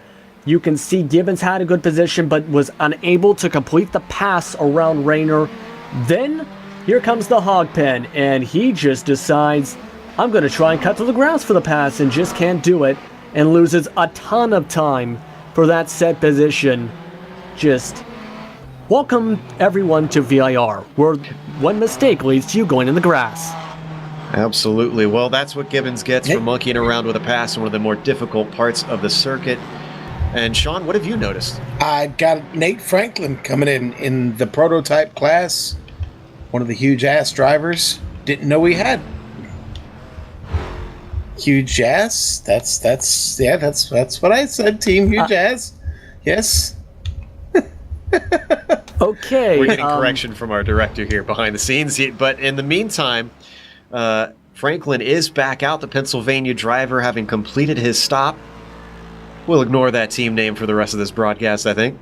you can see Gibbons had a good position but was unable to complete the pass around Rayner. Then here comes the hog pen, and he just decides I'm going to try and cut to the grass for the pass and just can't do it, and loses a ton of time for that set position. Just welcome everyone to VIR, where one mistake leads to you going in the grass. Absolutely. Well, that's what Gibbons gets for monkeying around with a pass in one of the more difficult parts of the circuit. And Sean, what have you noticed? I got Nate Franklin coming in the prototype class. One of the huge ass drivers. Didn't know he had huge ass. That's what I said. Team huge ass. Yes. Okay. We're getting correction from our director here behind the scenes. But in the meantime, Franklin is back out, the Pennsylvania driver, having completed his stop. We'll ignore that team name for the rest of this broadcast, I think.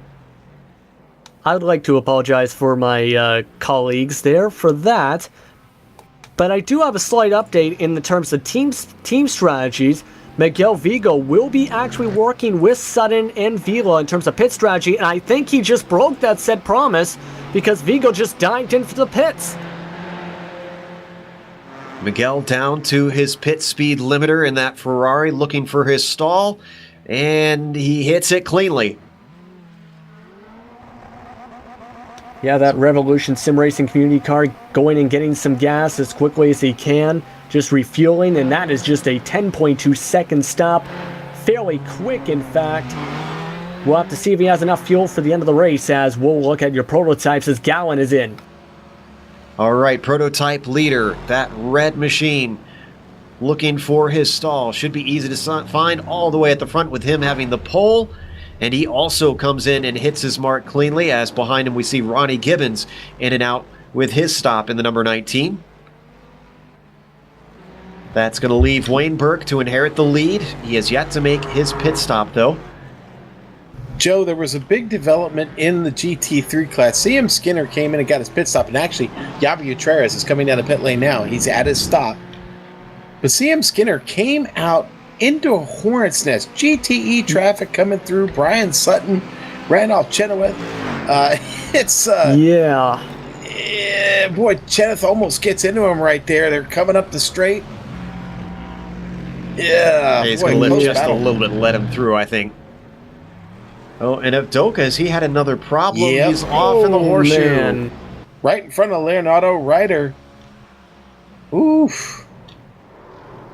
I would like to apologize for my colleagues there for that. But I do have a slight update in the terms of team strategies. Miguel Vigo will be actually working with Sutton and Vila in terms of pit strategy, and I think he just broke that said promise because Vigo just dived in for the pits. Miguel down to his pit speed limiter in that Ferrari, looking for his stall, and he hits it cleanly. Yeah, that Revolution SimRacing community car going and getting some gas as quickly as he can, just refueling, and that is just a 10.2 second stop. Fairly quick, in fact. We'll have to see if he has enough fuel for the end of the race, as we'll look at your prototypes as Gallon is in. All right, prototype leader, that red machine, looking for his stall. Should be easy to find all the way at the front with him having the pole. And he also comes in and hits his mark cleanly, as behind him we see Ronnie Gibbons in and out with his stop in the number 19. That's going to leave Wayne Burke to inherit the lead. He has yet to make his pit stop, though. Joe, there was a big development in the GT3 class. CM Skinner came in and got his pit stop, and actually, Yavi Utreras is coming down the pit lane now. He's at his stop. But CM Skinner came out into a hornet's nest. GTE traffic coming through. Brian Sutton, Randolph Chenoweth. Boy, Chenoweth almost gets into him right there. They're coming up the straight. Yeah, he's going to lift just a little bit, let him through, I think. Oh, and Avdokas, he had another problem. Yep. He's off in the horseshoe. Man. Right in front of Leonardo Ryder. Oof.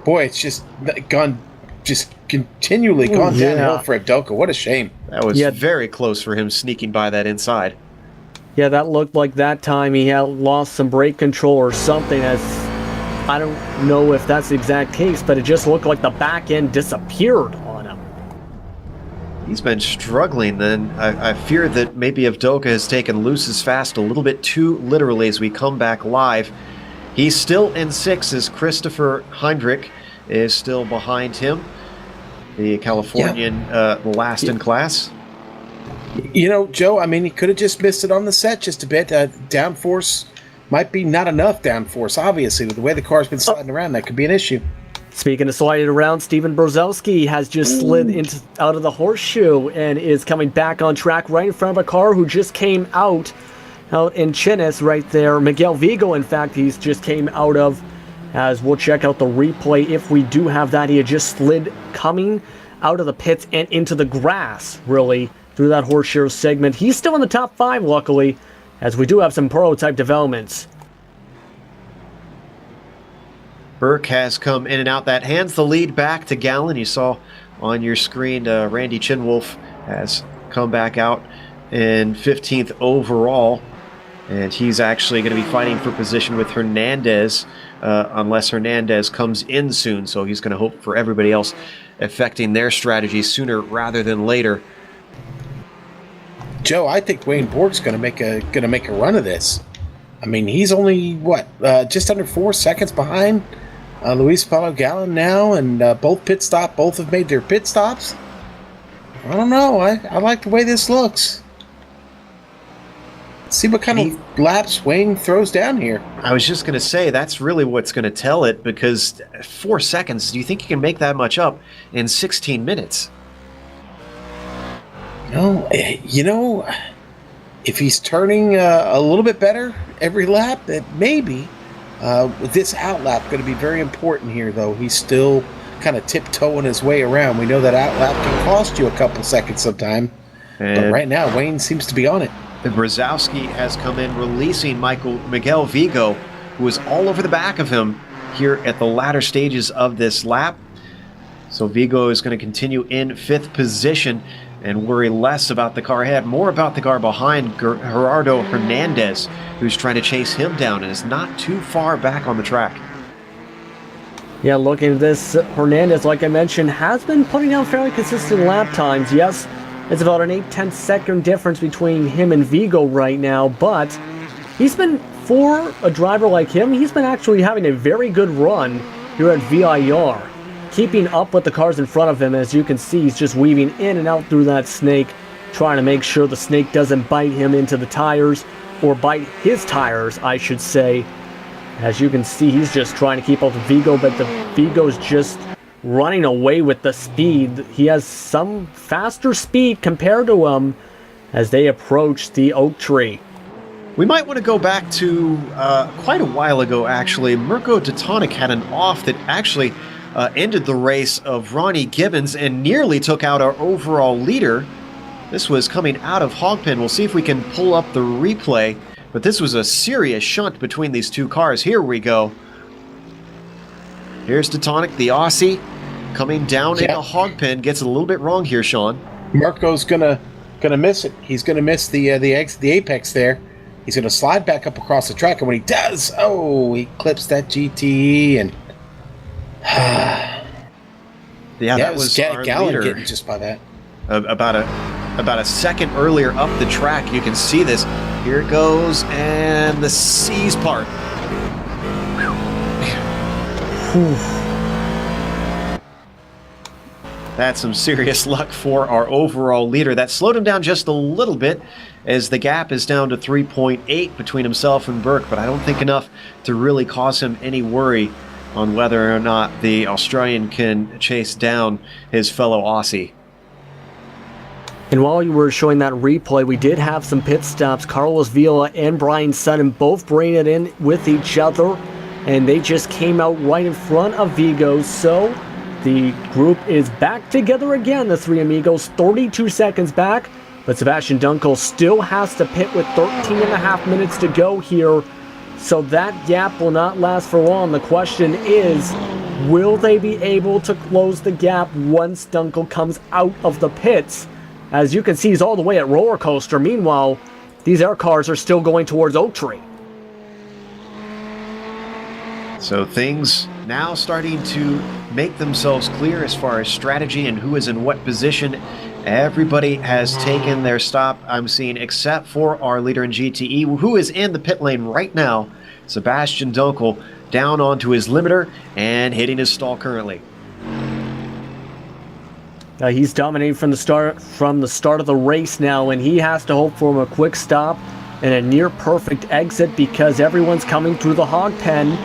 Boy, it's just continually gone downhill for Avdoka. What a shame. That was very close for him sneaking by that inside. Yeah, that looked like that time he had lost some brake control or something. As I don't know if that's the exact case, but it just looked like the back end disappeared on him. He's been struggling then. I fear that maybe Avdoka has taken loose fast a little bit too literally as we come back live. He's still in 6 as Christopher Heinrich is still behind him. The Californian last in class. You know, Joe, I mean, he could have just missed it on the set just a bit. Downforce might be not enough downforce, obviously. With the way the car's been sliding around, that could be an issue. Speaking of sliding around, Steven Brzezowski has just slid out of the horseshoe and is coming back on track right in front of a car who just came out in Chinnis right there. Miguel Vigo, in fact, he's just came out of, as we'll check out the replay if we do have that. He had just slid coming out of the pits and into the grass, really, through that horseshoe segment. He's still in the top 5, luckily, as we do have some prototype developments. Burke has come in and out. That hands the lead back to Gallon. You saw on your screen Randy Chinwolf has come back out in 15th overall. And he's actually going to be fighting for position with Hernandez unless Hernandez comes in soon. So he's going to hope for everybody else affecting their strategy sooner rather than later. Joe, I think Wayne Borg's going to make a run of this. I mean, he's only just under 4 seconds behind Luis Paulo Gallon now, and both have made their pit stops. I don't know. I like the way this looks. See what kind of laps Wayne throws down here. I was just going to say, that's really what's going to tell it, because 4 seconds, do you think you can make that much up in 16 minutes? No, you know, if he's turning a little bit better every lap, maybe. This outlap going to be very important here, though. He's still kind of tiptoeing his way around. We know that outlap can cost you a couple seconds sometime. But right now, Wayne seems to be on it. Brzezowski has come in, releasing Miguel Vigo, who was all over the back of him here at the latter stages of this lap. So Vigo is going to continue in 5th position and worry less about the car ahead, more about the car behind, Gerardo Hernandez, who's trying to chase him down and is not too far back on the track. Yeah, looking at this, Hernandez, like I mentioned, has been putting down fairly consistent lap times. Yes, it's about an 8-10 second difference between him and Vigo right now, but he's been, for a driver like him, he's been actually having a very good run here at VIR. Keeping up with the cars in front of him. As you can see, he's just weaving in and out through that snake, trying to make sure the snake doesn't bite him into the tires, or bite his tires, I should say. As you can see, he's just trying to keep up with Vigo, but the Vigo's just running away with the speed. He has some faster speed compared to him as they approach the oak tree. We might want to go back to quite a while ago, actually. Mirko Detonic had an off that actually ended the race of Ronnie Gibbons and nearly took out our overall leader. This was coming out of Hogpen. We'll see if we can pull up the replay, but this was a serious shunt between these two cars. Here we go. Here's Detonic, the Aussie, coming down into Hogpen. Gets it a little bit wrong here, Sean. Mirko's gonna miss it. He's gonna miss the apex there. He's gonna slide back up across the track, and when he does, he clips that GTE and. That was our Gallon leader. getting just by that. About a second earlier up the track, you can see this. Here it goes, and the C's part. That's some serious luck for our overall leader. That slowed him down just a little bit, as the gap is down to 3.8 between himself and Burke, but I don't think enough to really cause him any worry on whether or not the Australian can chase down his fellow Aussie. And while you were showing that replay, we did have some pit stops. Carlos Vila and Brian Sutton both bringing it in with each other, and they just came out right in front of Vigo. So the group is back together again, the three amigos, 32 seconds back, but Sebastian Dunkel still has to pit with 13.5 minutes to go here. So that gap will not last for long. The question is, will they be able to close the gap once Dunkel comes out of the pits? As you can see, he's all the way at roller coaster. Meanwhile, these air cars are still going towards Oak Tree. So things now starting to make themselves clear as far as strategy and who is in what position. Everybody has taken their stop, I'm seeing, except for our leader in GTE, who is in the pit lane right now. Sebastian Dunkel down onto his limiter and hitting his stall currently. He's dominating from the start of the race now, and he has to hope for a quick stop and a near perfect exit because everyone's coming through the hog pen.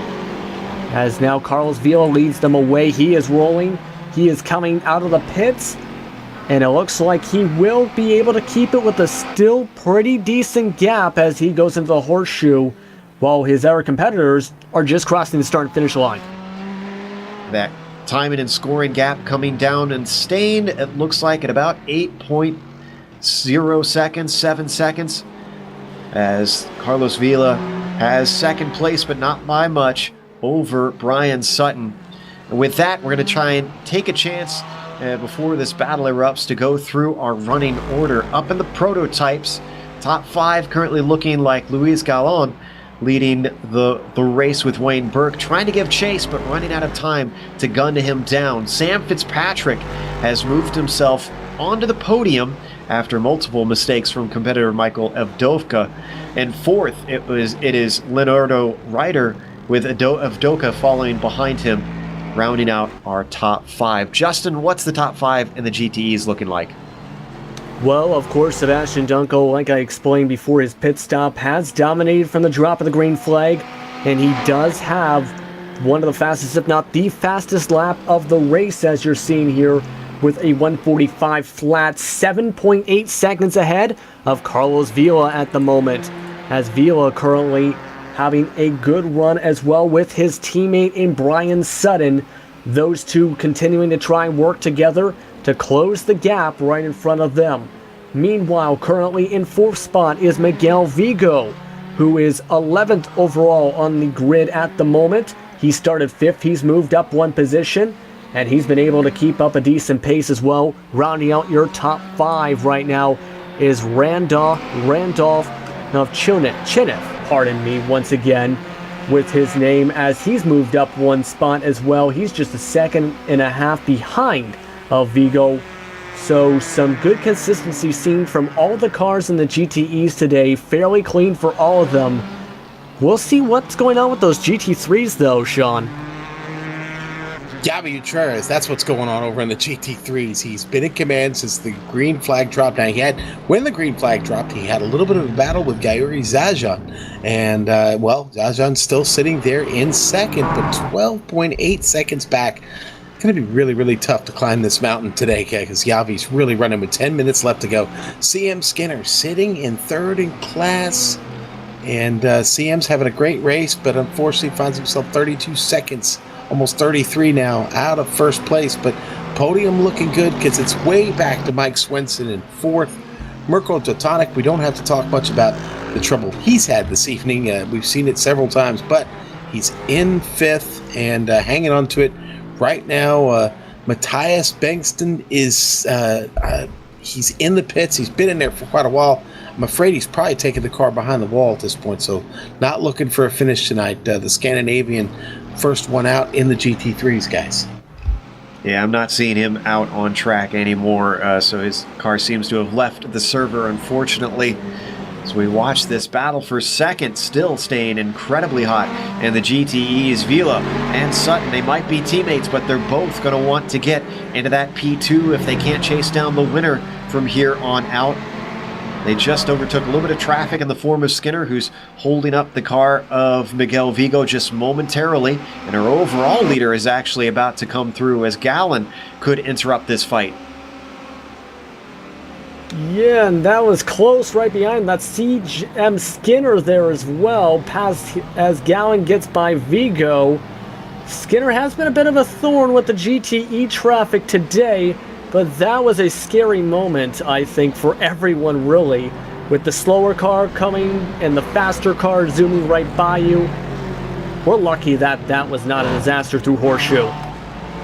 As now Carlos Vila leads them away. He is rolling. He is coming out of the pits. And it looks like he will be able to keep it with a still pretty decent gap as he goes into the horseshoe, while his other competitors are just crossing the start and finish line. That timing and scoring gap coming down and staying, it looks like, at about 8.0 seconds, 7 seconds, as Carlos Vila has second place, but not by much, over Brian Sutton. And with that, we're going to try and take a chance before this battle erupts to go through our running order. Up in the prototypes, top 5 currently looking like Luis Gallon leading the race with Wayne Burke, trying to give chase but running out of time to gun him down. Sam Fitzpatrick has moved himself onto the podium after multiple mistakes from competitor Michael Avdovka. And 4th, it is Leonardo Ryder with Avdoka following behind him, rounding out our top 5. Justin, what's the top 5 in the GTEs looking like? Well, of course, Sebastian Dunkel, like I explained before his pit stop, has dominated from the drop of the green flag, and he does have one of the fastest, if not the fastest lap of the race, as you're seeing here, with a 1:45 flat, 7.8 seconds ahead of Carlos Vila at the moment, as Vila currently having a good run as well with his teammate in Brian Sutton. Those two continuing to try and work together to close the gap right in front of them. Meanwhile, currently in 4th spot is Miguel Vigo, who is 11th overall on the grid at the moment. He started 5th, he's moved up 1 position, and he's been able to keep up a decent pace as well. Rounding out your top 5 right now is Randolph Chineth, pardon me once again, with his name, as he's moved up 1 spot as well. He's just a 2.5 behind of Vigo. So some good consistency seen from all the cars in the GTEs today. Fairly clean for all of them. We'll see what's going on with those GT3s though, Sean. Gabby Utreras, that's what's going on over in the GT3s. He's been in command since the green flag dropped. Now, when the green flag dropped, he had a little bit of a battle with Gauri Zajan. And, Zajan's still sitting there in 2nd, but 12.8 seconds back. Going to be really, really tough to climb this mountain today, because Yavi's really running with 10 minutes left to go. CM Skinner sitting in 3rd in class. And CM's having a great race, but unfortunately finds himself 32 seconds, almost 33 now, out of 1st place. But podium looking good, because it's way back to Mike Swenson in 4th. Mirko Totonic, we don't have to talk much about the trouble he's had this evening. We've seen it several times, but he's in 5th and hanging on to it. Right now, Matthias Bengston is he's in the pits. He's been in there for quite a while. I'm afraid he's probably taking the car behind the wall at this point, so not looking for a finish tonight. The Scandinavian first one out in the GT3s, guys. Yeah, I'm not seeing him out on track anymore, so his car seems to have left the server, unfortunately. So we watch this battle for 2nd, still staying incredibly hot. And the GTEs, Vila and Sutton, they might be teammates, but they're both going to want to get into that P2 if they can't chase down the winner from here on out. They just overtook a little bit of traffic in the form of Skinner, who's holding up the car of Miguel Vigo just momentarily. And our overall leader is actually about to come through, as Gallen could interrupt this fight. Yeah, and that was close right behind. That's CM Skinner there as well, past as Gallen gets by Vigo. Skinner has been a bit of a thorn with the GTE traffic today, but that was a scary moment, I think, for everyone really, with the slower car coming and the faster car zooming right by you. We're lucky that that was not a disaster through Horseshoe.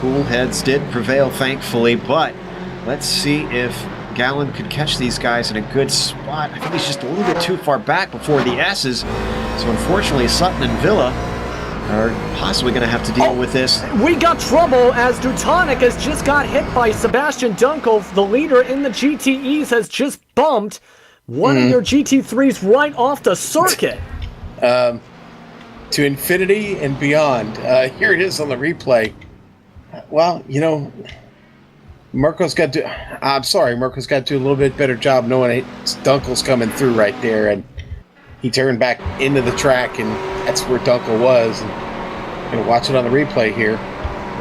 Cool heads did prevail, thankfully, but let's see if Gallen could catch these guys in a good spot. I think he's just a little bit too far back before the S's. So unfortunately, Sutton and Villa are possibly going to have to deal with this. We got trouble, as Dutonic has just got hit by Sebastian Dunkel. The leader in the GTEs has just bumped one of your GT3s right off the circuit. To infinity and beyond. Here it is on the replay. Well, you know, Mirko's got to do a little bit better job knowing Dunkel's coming through right there, and he turned back into the track, and that's where Dunkel was. And, you know, watch it on the replay here.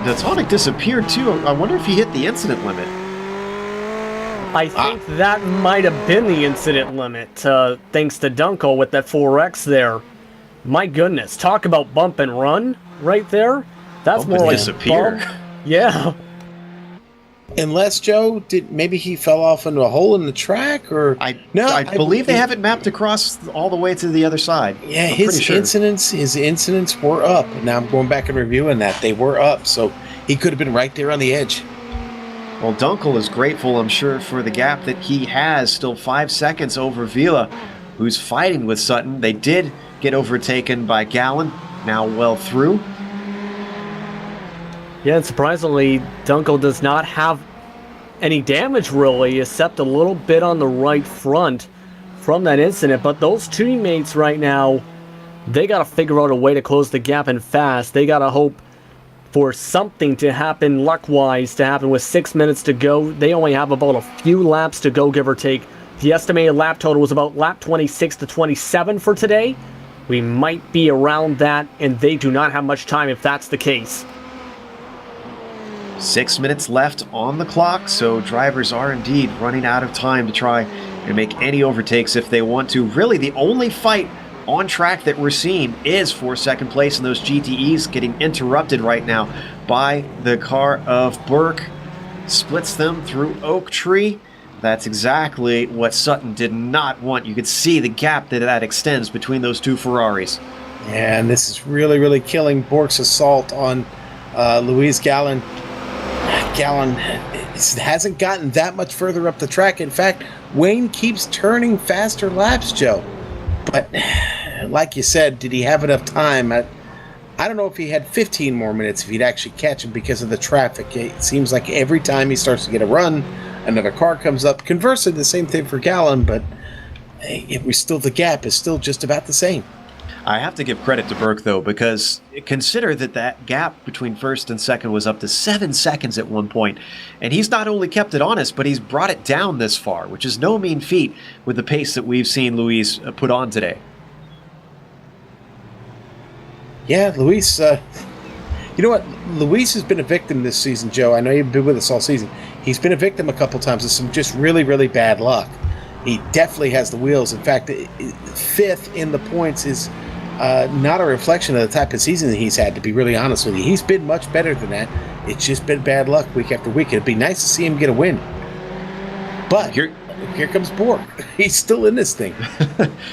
The Tonic disappeared too. I wonder if he hit the incident limit. I think that might have been the incident limit, thanks to Dunkel with that 4X there. My goodness, talk about bump and run right there. That's Bump more and like disappear. Bump. Yeah. Unless, Joe, maybe he fell off into a hole in the track, or I believe they have it mapped across all the way to the other side. Yeah, I'm his sure. incidents were up. Now I'm going back and reviewing that. They were up, so he could have been right there on the edge. Well, Dunkel is grateful, I'm sure, for the gap that he has. Still 5 seconds over Vila, who's fighting with Sutton. They did get overtaken by Gallen, now well through. Yeah, and surprisingly, Dunkel does not have any damage really, except a little bit on the right front from that incident. But those teammates right now, they got to figure out a way to close the gap and fast. They got to hope for something to happen luck-wise to happen with 6 minutes to go. They only have about a few laps to go, give or take. The estimated lap total was about lap 26 to 27 for today. We might be around that, and they do not have much time if that's the case. 6 minutes left on the clock, so drivers are indeed running out of time to try and make any overtakes if they want to. Really, the only fight on track that we're seeing is for second place, and those GTEs getting interrupted right now by the car of Burke. Splits them through Oak Tree. That's exactly what Sutton did not want. You could see the gap that extends between those two Ferraris. Yeah, and this is really, really killing Bork's assault on Louise Gallon. Gallon hasn't gotten that much further up the track. In fact, Wayne keeps turning faster laps, Joe. But like you said, did he have enough time? I don't know if he had 15 more minutes if he'd actually catch him because of the traffic. It seems like every time he starts to get a run, another car comes up. Conversely, the same thing for Gallon, but the gap is still just about the same. I have to give credit to Burke, though, because consider that gap between first and second was up to 7 seconds at one point. And he's not only kept it honest, but he's brought it down this far, which is no mean feat with the pace that we've seen Luis put on today. Yeah, Luis, you know what? Luis has been a victim this season, Joe. I know you've been with us all season. He's been a victim a couple times of some just really, really bad luck. He definitely has the wheels. In fact, fifth in the points is not a reflection of the type of season that he's had, to be really honest with you. He's been much better than that. It's just been bad luck week after week. It'd be nice to see him get a win. But here comes Bork. He's still in this thing.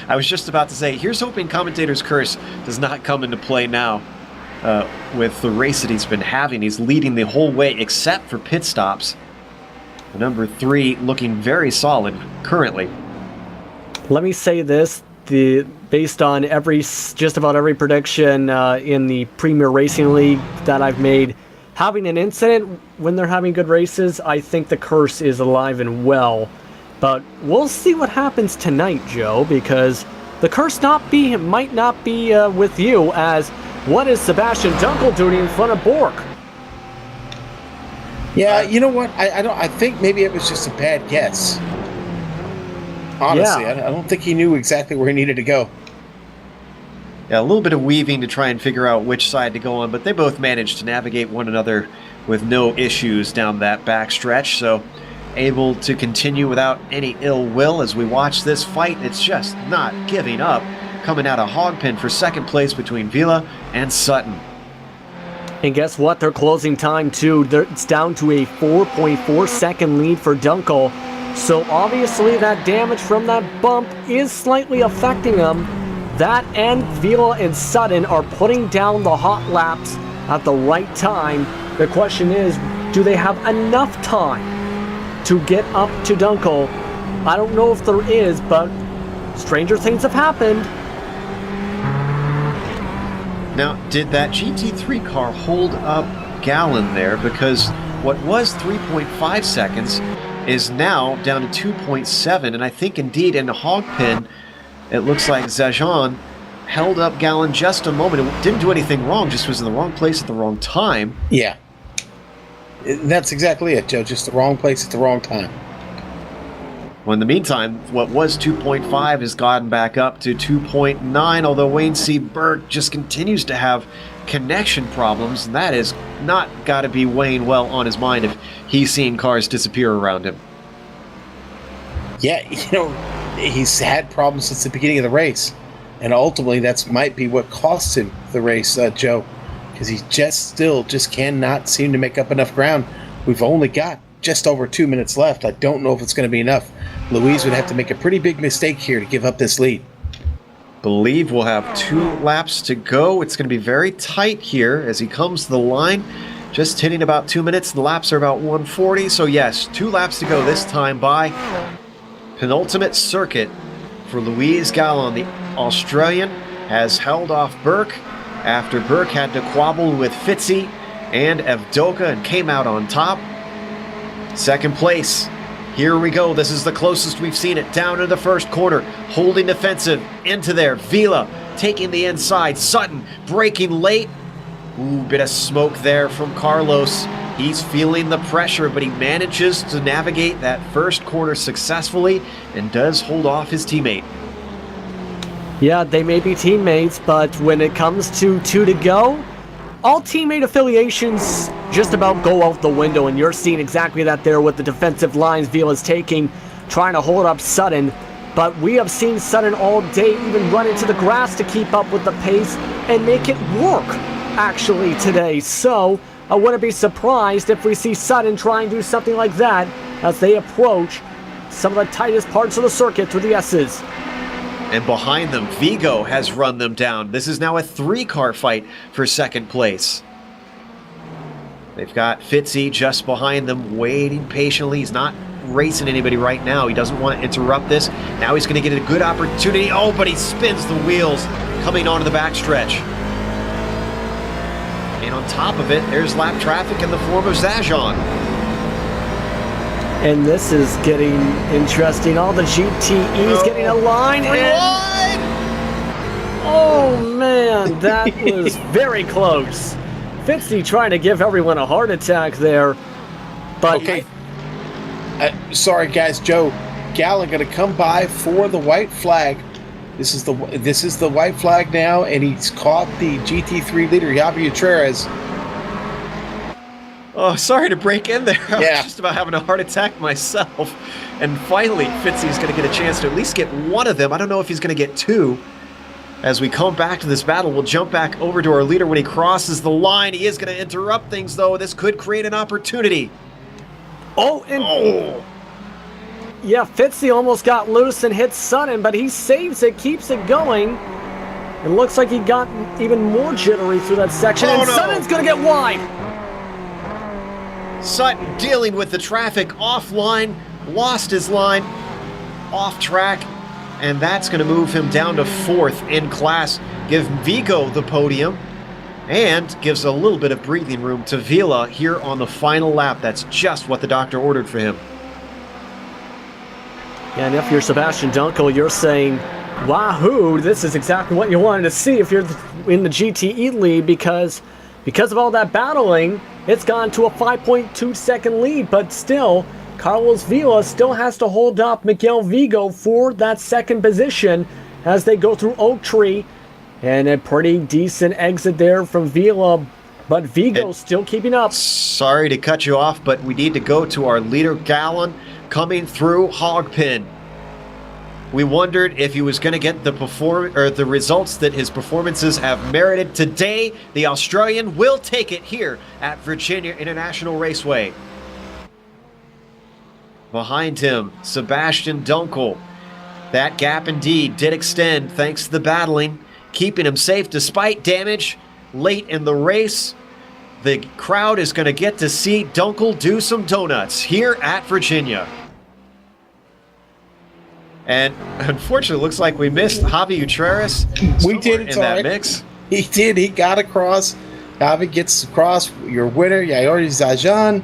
I was just about to say, here's hoping Commentator's Curse does not come into play now with the race that he's been having. He's leading the whole way except for pit stops. The number 3 looking very solid currently. Let me say this. Based on just about every prediction in the Premier Racing League that I've made, having an incident when they're having good races, I think the curse is alive and well. But we'll see what happens tonight, Joe, because the curse might not be with you, as what is Sebastian Dunkel doing in front of Bork? Yeah, you know what? I think maybe it was just a bad guess. Honestly, yeah. I don't think he knew exactly where he needed to go. Yeah, a little bit of weaving to try and figure out which side to go on, but they both managed to navigate one another with no issues down that back stretch, so able to continue without any ill will as we watch this fight. It's just not giving up. Coming out of Hogpen for second place between Vila and Sutton. And guess what? They're closing time too. It's down to a 4.4 second lead for Dunkel. So obviously that damage from that bump is slightly affecting them. That and Vila and Sutton are putting down the hot laps at the right time. The question is, do they have enough time to get up to Dunkel? I don't know if there is, but stranger things have happened. Now, did that GT3 car hold up Gallon there? Because what was 3.5 seconds is now down to 2.7, and I think indeed in the Hogpen, it looks like Zajan held up Gallon just a moment. It didn't do anything wrong, just was in the wrong place at the wrong time. Yeah. That's exactly it, Joe. Just the wrong place at the wrong time. Well, in the meantime, what was 2.5 has gotten back up to 2.9, although Wayne C. Burke just continues to have connection problems, and that has not got to be weighing well on his mind if he's seeing cars disappear around him. Yeah, he's had problems since the beginning of the race, and ultimately that's might be what cost him the race, Joe, because he just cannot seem to make up enough ground. We've only got just over 2 minutes left. I don't know if it's going to be enough. Louise would have to make a pretty big mistake here to give up this lead. Believe we'll have 2 laps to go. It's going to be very tight here as he comes to the line. Just hitting about 2 minutes. The laps are about 140. So yes, 2 laps to go this time by penultimate circuit for Louise Gallon. The Australian has held off Burke after Burke had to quabble with Fitzy and Evdoka and came out on top. Second place. Here we go. This is the closest we've seen it. Down in the first corner. Holding defensive. Into there. Vila taking the inside. Sutton braking late. Ooh, bit of smoke there from Carlos. He's feeling the pressure, but he manages to navigate that first corner successfully and does hold off his teammate. Yeah, they may be teammates, but when it comes to 2 to go, all teammate affiliations just about go out the window, and you're seeing exactly that there with the defensive lines Vila's taking, trying to hold up Sutton. but we have seen Sutton all day even run into the grass to keep up with the pace and make it work, actually, today. So I wouldn't be surprised if we see Sutton try and do something like that as they approach some of the tightest parts of the circuit through the S's. And behind them, Vigo has run them down. This is now a 3-car fight for second place. They've got Fitzy just behind them, waiting patiently. He's not racing anybody right now. He doesn't want to interrupt this. Now he's going to get a good opportunity. Oh, but he spins the wheels coming onto the backstretch. And on top of it, there's lap traffic in the form of Zajon. And this is getting interesting. All the GTEs getting a line. Oh, man, that was very close. Fitzy trying to give everyone a heart attack there. But Okay. Sorry, guys. Joe Gallen going to come by for the white flag. This is the white flag now, and he's caught the GT3 leader, Javier Treres. Oh, sorry to break in there. I Yeah. was just about having a heart attack myself. And finally, Fitzy's going to get a chance to at least get one of them. I don't know if he's going to get two. As we come back to this battle, we'll jump back over to our leader when he crosses the line. He is going to interrupt things, though. This could create an opportunity. Yeah, Fitzy almost got loose and hit Sutton, but he saves it, keeps it going. It looks like he got even more jittery through that section, and Sutton's going to get wide. Sutton dealing with the traffic offline, lost his line, off track, and that's going to move him down to 4th in class, give Vigo the podium, and gives a little bit of breathing room to Vila here on the final lap. That's just what the doctor ordered for him. Yeah, and if you're Sebastian Dunkel, you're saying, wahoo, this is exactly what you wanted to see if you're in the GTE lead, because of all that battling, it's gone to a 5.2 second lead, but still, Carlos Vila still has to hold up Miguel Vigo for that second position as they go through Oak Tree, and a pretty decent exit there from Vila, but Vigo still keeping up. Sorry to cut you off, but we need to go to our leader, Gallen, coming through Hogpin. We wondered if he was going to get the results that his performances have merited. Today, the Australian will take it here at Virginia International Raceway. Behind him, Sebastian Dunkel. That gap indeed did extend thanks to the battling, keeping him safe despite damage late in the race. The crowd is going to get to see Dunkel do some donuts here at Virginia. And unfortunately, it looks like we missed Javi Utreras. We did, it's in that all right. mix. He did. He got across. Javi gets across. Your winner, Yaori Zajan,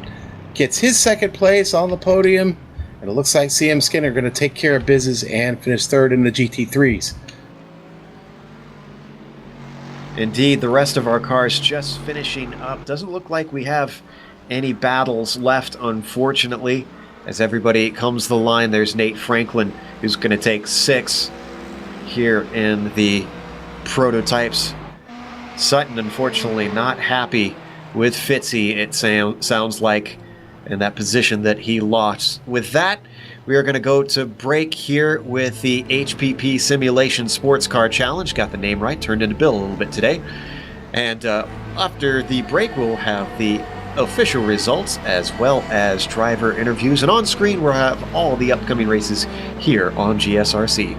gets his second place on the podium. And it looks like CM Skinner are going to take care of business and finish third in the GT3s. Indeed, the rest of our cars just finishing up. Doesn't look like we have any battles left, unfortunately. As everybody comes to the line, there's Nate Franklin, who's going to take 6 here in the prototypes. Sutton, unfortunately, not happy with Fitzy, it sounds like, in that position that he lost. With that, we are going to go to break here with the HPP Simulation Sports Car Challenge. Got the name right, turned into Bill a little bit today. And after the break, we'll have the official results as well as driver interviews. And on screen, we'll have all the upcoming races here on GSRC.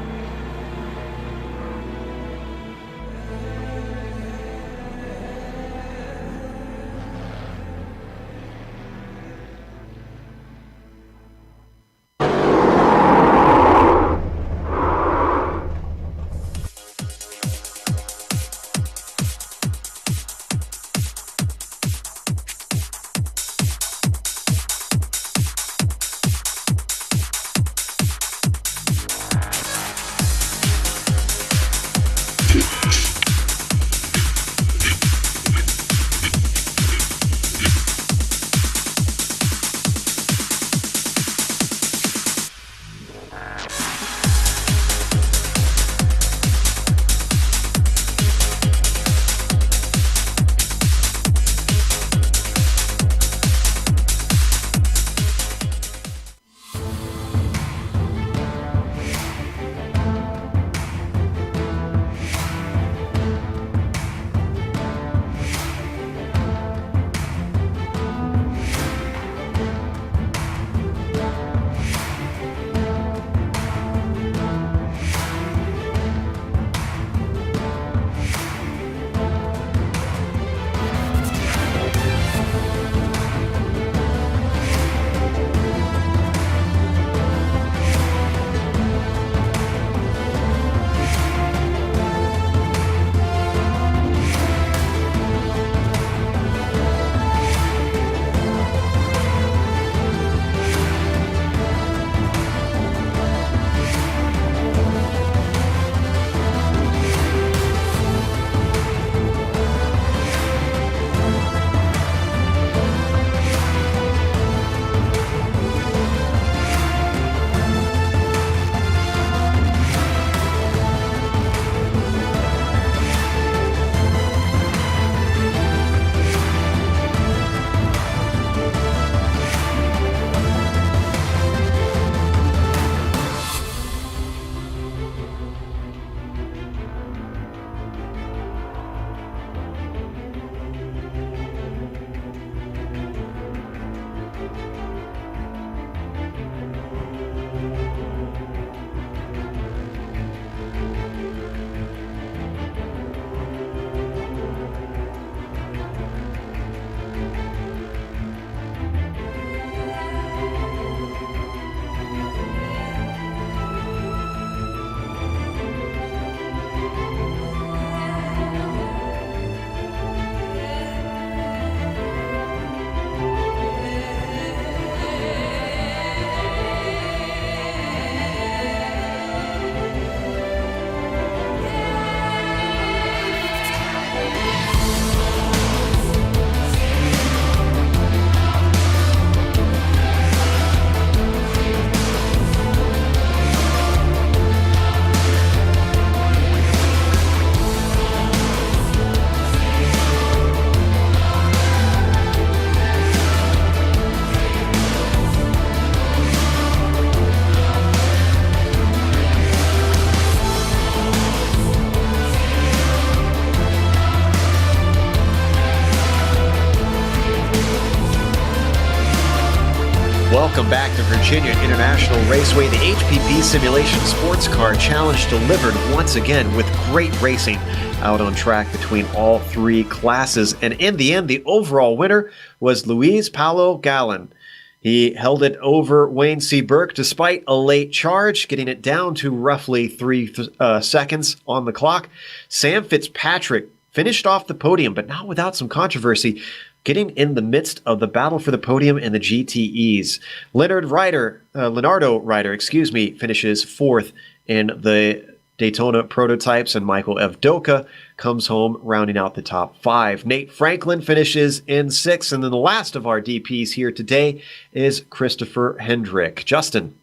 Welcome back to Virginia International Raceway. The HPP Simulation Sportscar Challenge delivered once again with great racing out on track between all three classes. And in the end, the overall winner was Luis Paulo Gallen. He held it over Wayne C. Burke despite a late charge, getting it down to roughly 3 seconds on the clock. Sam Fitzpatrick finished off the podium, but not without some controversy, getting in the midst of the battle for the podium in the GTEs. Leonardo Ryder, finishes fourth in the Daytona prototypes, and Michael Evdoka comes home rounding out the top 5. Nate Franklin finishes in 6th, and then the last of our DPs here today is Christopher Hendrick. Justin.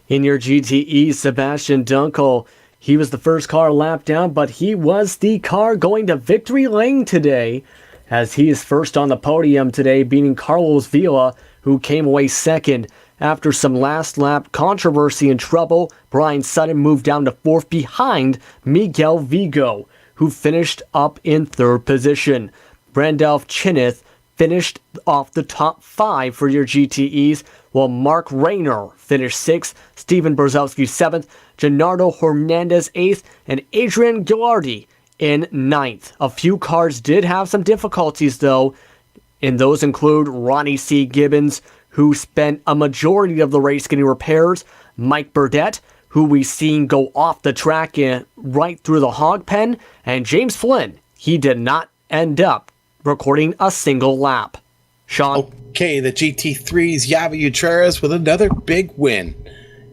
In your GTE, Sebastian Dunkel, he was the first car lapped down, but he was the car going to victory lane today, as he is first on the podium today, beating Carlos Vila, who came away second. After some last lap controversy and trouble, Brian Sutton moved down to 4th behind Miguel Vigo, who finished up in 3rd position. Brandalf Chineth finished off the top 5 for your GTEs, while Mark Rayner finished 6th, Steven Brzezowski 7th, Gennaro Hernandez 8th, and Adrian Gilardi in 9th. A few cars did have some difficulties though, and those include Ronnie C. Gibbons, who spent a majority of the race getting repairs, Mike Burdett, who we've seen go off the track right through the hog pen, and James Flynn. He did not end up recording a single lap. Sean? Okay, the GT3's Yavi Utreras with another big win.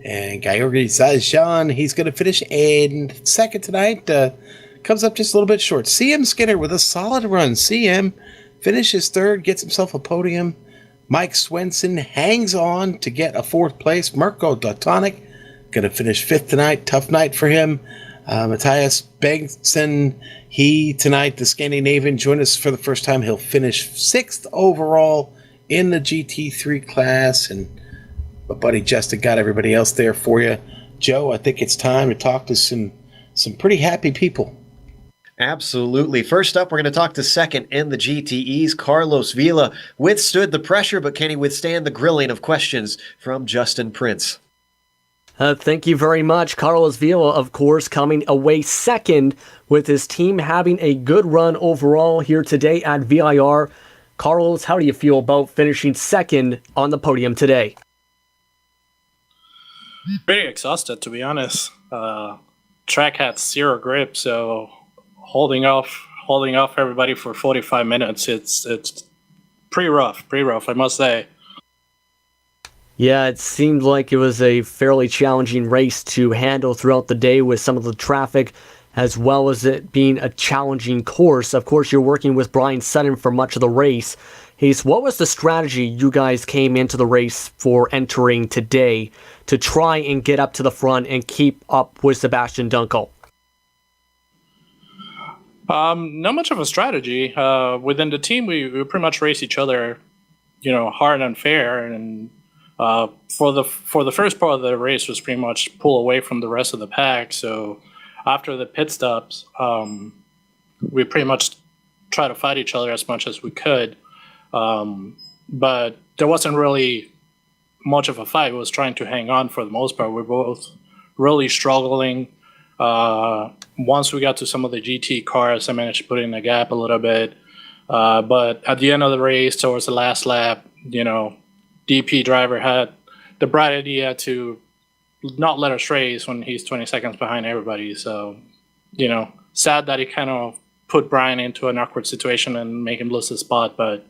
And Georgi Zajan, he's going to finish in 2nd tonight. Comes up just a little bit short. CM Skinner with a solid run. CM finishes 3rd, gets himself a podium. Mike Swenson hangs on to get a 4th place. Mirko Dotonic going to finish 5th tonight. Tough night for him. Matthias Bengtsson, he tonight, the Scandinavian, joined us for the first time. He'll finish 6th overall in the GT3 class. And my buddy Justin got everybody else there for you. Joe, I think it's time to talk to some pretty happy people. Absolutely. First up, we're going to talk to second in the GTEs. Carlos Vila withstood the pressure, but can he withstand the grilling of questions from Justin Prince? Thank you very much. Carlos Vila, of course, coming away second with his team having a good run overall here today at VIR. Carlos, how do you feel about finishing second on the podium today? Pretty exhausted, to be honest. Track had 0 grip, so holding off everybody for 45 minutes, it's pretty rough, I must say. Yeah, it seemed like it was a fairly challenging race to handle throughout the day with some of the traffic, as well as it being a challenging course. Of course, you're working with Brian Sutton for much of the race. Hayes, what was the strategy you guys came into the race for entering today to try and get up to the front and keep up with Sebastian Dunkel? Not much of a strategy. Within the team, we pretty much race each other, hard and fair. And for the first part of the race was pretty much pull away from the rest of the pack. So after the pit stops, we pretty much try to fight each other as much as we could. But there wasn't really much of a fight. We was trying to hang on for the most part. We're both really struggling. Once we got to some of the GT cars, I managed to put in a gap a little bit. But at the end of the race, towards the last lap, DP driver had the bright idea to not let us race when he's 20 seconds behind everybody. So, sad that he kind of put Brian into an awkward situation and make him lose his spot. But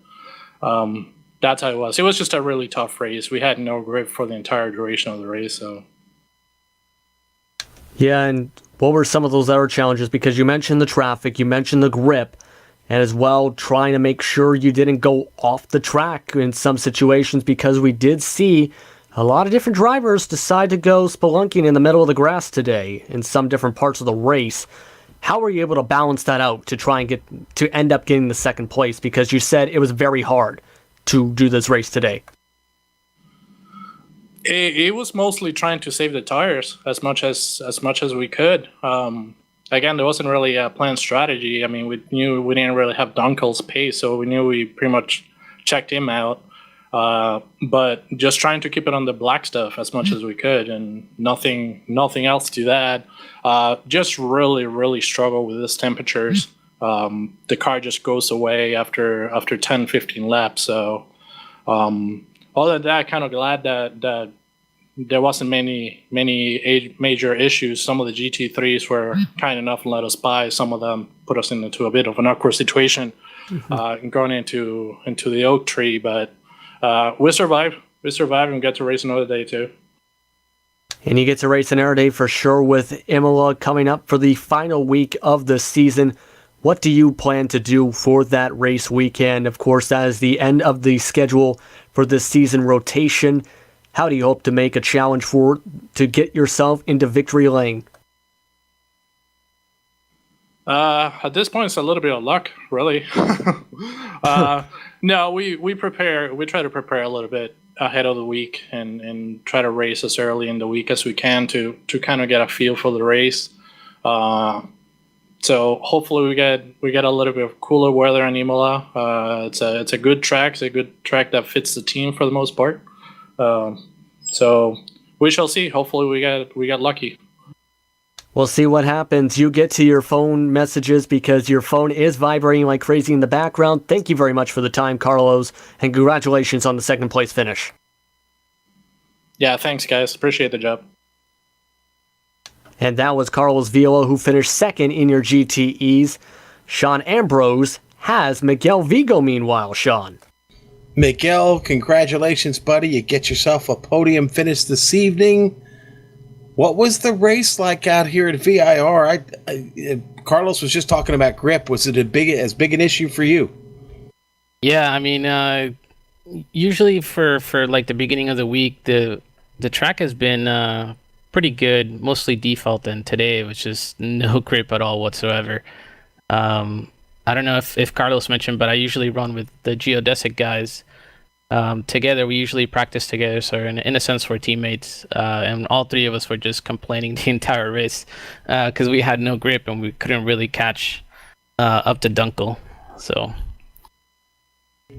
that's how it was. It was just a really tough race. We had no grip for the entire duration of the race. So. Yeah, and what were some of those other challenges? Because you mentioned the traffic, you mentioned the grip, and as well trying to make sure you didn't go off the track in some situations, because we did see a lot of different drivers decide to go spelunking in the middle of the grass today in some different parts of the race. How were you able to balance that out to try and end up getting the second place? Because you said it was very hard to do this race today. It was mostly trying to save the tires as much as we could. Again, there wasn't really a planned strategy. I mean, we knew we didn't really have Dunkel's pace, so we knew we pretty much checked him out. But just trying to keep it on the black stuff as much as we could, and nothing else to that. Just really struggle with these temperatures. The car just goes away after 10, 15 laps. So other than that, kind of glad that there wasn't many major issues. Some of the GT3s were kind enough and let us by. Some of them put us into a bit of an awkward situation going into the oak tree, but we survived. We survived and get to race another day too. And you get to race another day for sure with Imola coming up for the final week of the season. What do you plan to do for that race weekend? Of course, that is the end of the schedule for this season rotation. How do you hope to make a challenge to get yourself into victory lane? At this point, it's a little bit of luck, really. No, we prepare. We try to prepare a little bit ahead of the week and try to race as early in the week as we can to kind of get a feel for the race. So hopefully we get a little bit of cooler weather in Imola. It's a good track. It's a good track that fits the team for the most part. So we shall see. Hopefully we get lucky. We'll see what happens. You get to your phone messages because your phone is vibrating like crazy in the background. Thank you very much for the time, Carlos, and congratulations on the second place finish. Yeah, thanks, guys. Appreciate the job. And that was Carlos Viola, who finished second in your GTEs. Sean Ambrose has Miguel Vigo, meanwhile, Sean. Miguel, congratulations, buddy. You get yourself a podium finish this evening. What was the race like out here at VIR? Carlos was just talking about grip. Was it as big an issue for you? Yeah, I mean, usually for like the beginning of the week, the track has been pretty good, mostly default, and today it was just no grip at all whatsoever. I don't know if Carlos mentioned, but I usually run with the geodesic guys. Together, we usually practice together, so in a sense we're teammates, and all three of us were just complaining the entire race because we had no grip and we couldn't really catch up to Dunkel. So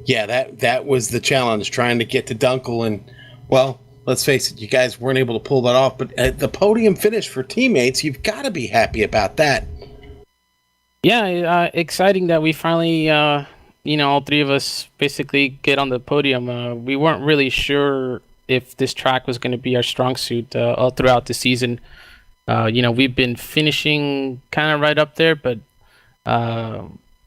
yeah, that was the challenge, trying to get to Dunkel, and well, let's face it, you guys weren't able to pull that off, but the podium finish for teammates, you've got to be happy about that. Yeah, exciting that we finally all three of us basically get on the podium. We weren't really sure if this track was going to be our strong suit all throughout the season. We've been finishing kind of right up there, but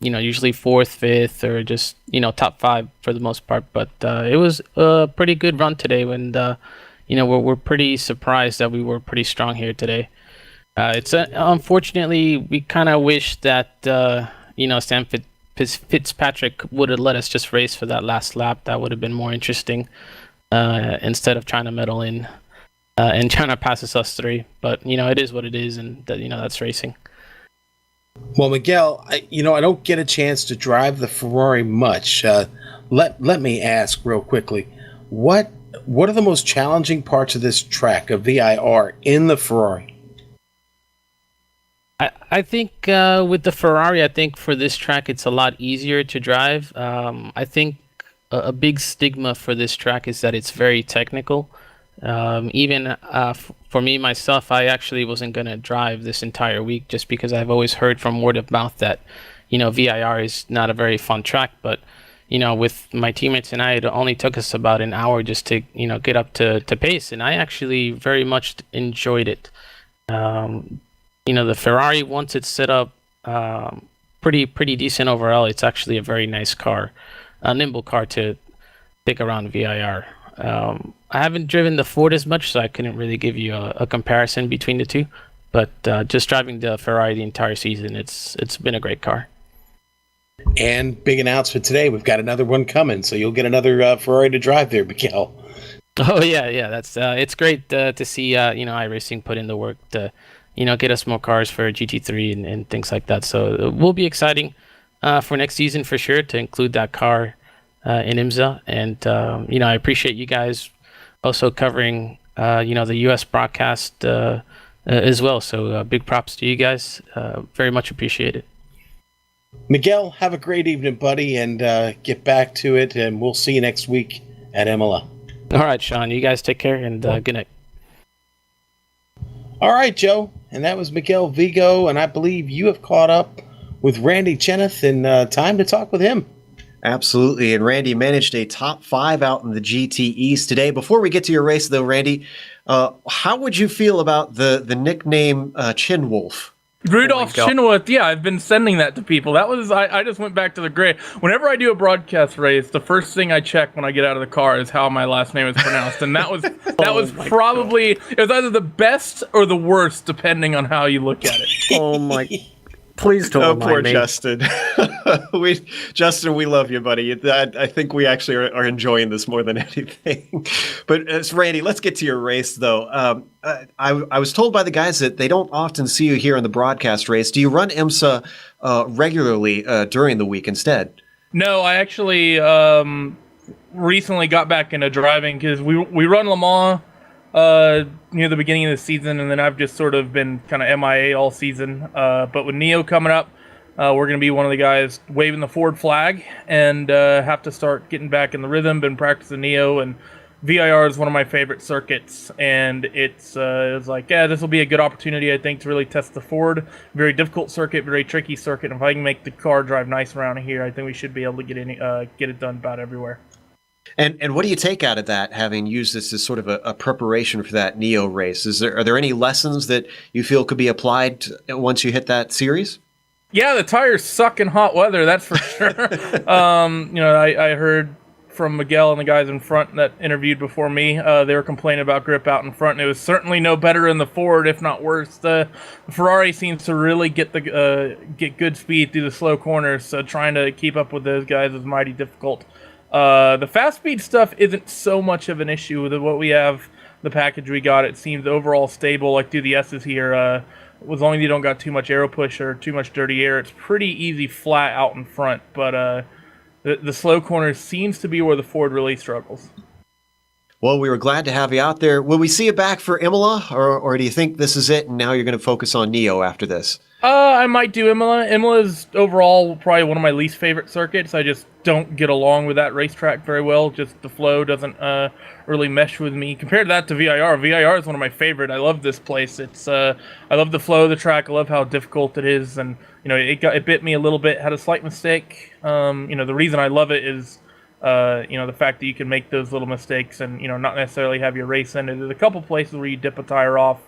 usually fourth, fifth, or just top five for the most part. But it was a pretty good run today, and we're pretty surprised that we were pretty strong here today. It's unfortunately we kind of wish that Sam Fitzpatrick would have let us just race for that last lap. That would have been more interesting instead of trying to meddle in and trying to pass us three. But it is what it is, and that's racing. Well, Miguel, I don't get a chance to drive the Ferrari much. Let me ask real quickly, what are the most challenging parts of this track of VIR in the Ferrari? I think with the Ferrari, I think for this track it's a lot easier to drive. I think a big stigma for this track is that it's very technical. Even for me myself, I actually wasn't going to drive this entire week just because I've always heard from word of mouth that VIR is not a very fun track. But with my teammates and I, it only took us about an hour just to get up to pace, and I actually very much enjoyed it. The Ferrari, once it's set up pretty decent overall, it's actually a very nice car, a nimble car to pick around VIR. I haven't driven the Ford as much, so I couldn't really give you a comparison between the two. But just driving the Ferrari the entire season, it's been a great car. And big announcement today, we've got another one coming, so you'll get another Ferrari to drive there, Miguel. Oh yeah, that's it's great to see iRacing put in the work to get us more cars for GT3 and things like that. So it will be exciting for next season for sure to include that car in IMSA. And I appreciate you guys also covering the US broadcast as well. So big props to you guys. Very much appreciated. Miguel, have a great evening, buddy, and get back to it, and we'll see you next week at Imola. All right, Sean, you guys take care, and good night. All right, Joe. And that was Miguel Vigo, and I believe you have caught up with Randy Cheneth, and time to talk with him. Absolutely. And Randy managed a top 5 out in the GT East today. Before we get to your race, though, Randy, how would you feel about the nickname Chin Wolf? Rudolph Chinworth, yeah, I've been sending that to people. That was I just went back to the gray. Whenever I do a broadcast race, the first thing I check when I get out of the car is how my last name is pronounced, and that was probably it was either the best or the worst depending on how you look at it. Oh my! Please don't remind poor me. Justin. Justin, we love you, buddy. I think we actually are enjoying this more than anything. But Randy, let's get to your race, though. I was told by the guys that they don't often see you here in the broadcast race. Do you run IMSA regularly during the week instead? No, I actually recently got back into driving because we run Le Mans near the beginning of the season, and then I've just sort of been kind of MIA all season. But with Neo coming up, we're going to be one of the guys waving the Ford flag and have to start getting back in the rhythm. Been practicing Neo, and VIR is one of my favorite circuits, and it's like, yeah, this will be a good opportunity, I think, to really test the Ford. Very difficult circuit, very tricky circuit. And if I can make the car drive nice around here, I think we should be able to get it done about everywhere. And what do you take out of that, having used this as sort of a preparation for that Neo race? Are there any lessons that you feel could be applied once you hit that series? Yeah, the tires suck in hot weather, that's for sure. I heard from Miguel and the guys in front that interviewed before me, they were complaining about grip out in front, and it was certainly no better in the Ford, if not worse. The Ferrari seems to really get good speed through the slow corners, so trying to keep up with those guys is mighty difficult. The fast speed stuff isn't so much of an issue with what we have. The package we got, it seems overall stable, like through the S's here. As long as you don't got too much aero push or too much dirty air, it's pretty easy flat out in front. But the slow corners seems to be where the Ford really struggles. Well, we were glad to have you out there. Will we see you back for Imola, or do you think this is it and now you're going to focus on Neo after this? I might do Imola. Imola is overall probably one of my least favorite circuits. I just don't get along with that racetrack very well. Just the flow doesn't really mesh with me. Compared to that to VIR, VIR is one of my favorite. I love this place. I love the flow of the track. I love how difficult it is, and it bit me a little bit. Had a slight mistake. The reason I love it is the fact that you can make those little mistakes and not necessarily have your race ended. There's a couple places where you dip a tire off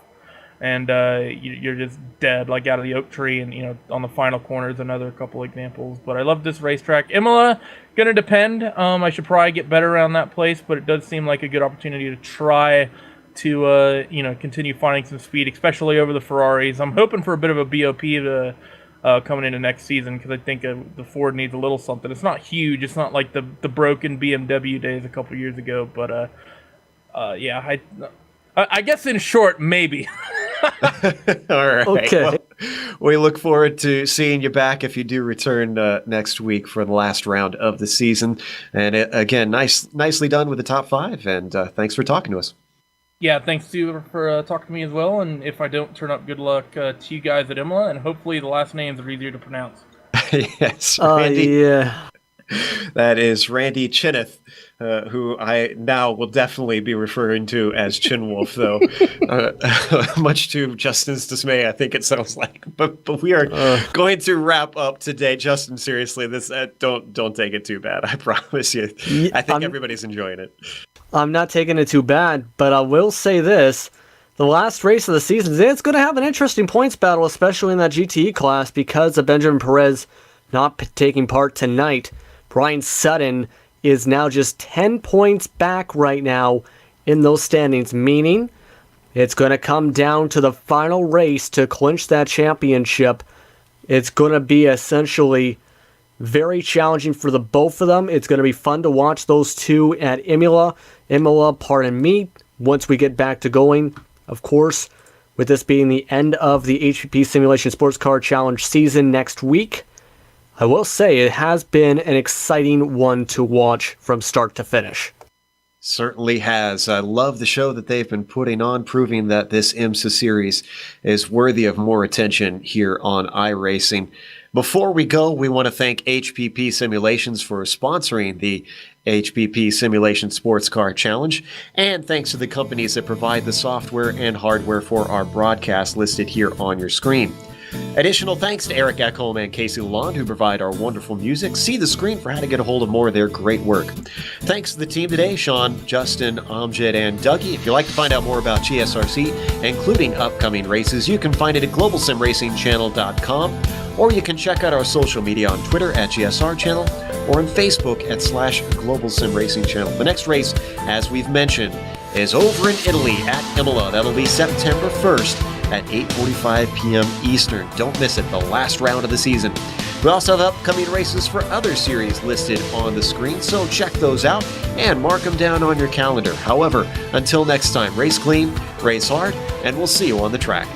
and you're just dead, like out of the oak tree, and on the final corner is another couple examples. But I love this racetrack. Imola, gonna depend. I should probably get better around that place, but it does seem like a good opportunity to try to continue finding some speed, especially over the Ferraris. I'm hoping for a bit of a BOP to coming into next season, because I think the Ford needs a little something. It's not huge. It's not like the broken BMW days a couple years ago, but I guess in short, maybe. All right. Okay. Well, we look forward to seeing you back if you do return next week for the last round of the season. And again, nicely done with the top 5, and thanks for talking to us. Yeah, thanks to you for talking to me as well. And if I don't turn up, good luck to you guys at Imola, and hopefully the last names are easier to pronounce. Yes, Randy. Yeah. That is Randy Cheneth, who I now will definitely be referring to as Chin Wolf, though, much to Justin's dismay, I think it sounds like. But we are going to wrap up today. Justin, seriously, this don't take it too bad. I promise you. I think everybody's enjoying it. I'm not taking it too bad, but I will say this. The last race of the season, it's going to have an interesting points battle, especially in that GTE class, because of Benjamin Perez not taking part tonight. Brian Sutton is now just 10 points back right now in those standings, meaning it's going to come down to the final race to clinch that championship. It's going to be essentially very challenging for the both of them. It's going to be fun to watch those two at Imola. Pardon me, once we get back to going, of course, with this being the end of the HPP Simulation Sports Car Challenge season next week. I will say it has been an exciting one to watch from start to finish. Certainly has. I love the show that they've been putting on, proving that this IMSA series is worthy of more attention here on iRacing. Before we go, we want to thank HPP Simulations for sponsoring the HPP Simulation Sports Car Challenge, and thanks to the companies that provide the software and hardware for our broadcast listed here on your screen. Additional thanks to Eric Ekholm and Casey Lalonde, who provide our wonderful music. See the screen for how to get a hold of more of their great work. Thanks to the team today, Sean, Justin, Amjad, and Dougie. If you'd like to find out more about GSRC, including upcoming races, you can find it at globalsimracingchannel.com, or you can check out our social media on Twitter at GSR Channel, or on Facebook at /Global Sim Racing Channel. The next race, as we've mentioned, is over in Italy at Imola. That'll be September 1st at 8:45 p.m. Eastern. Don't miss it, the last round of the season. We also have upcoming races for other series listed on the screen, so check those out and mark them down on your calendar. However, until next time, race clean, race hard, and we'll see you on the track.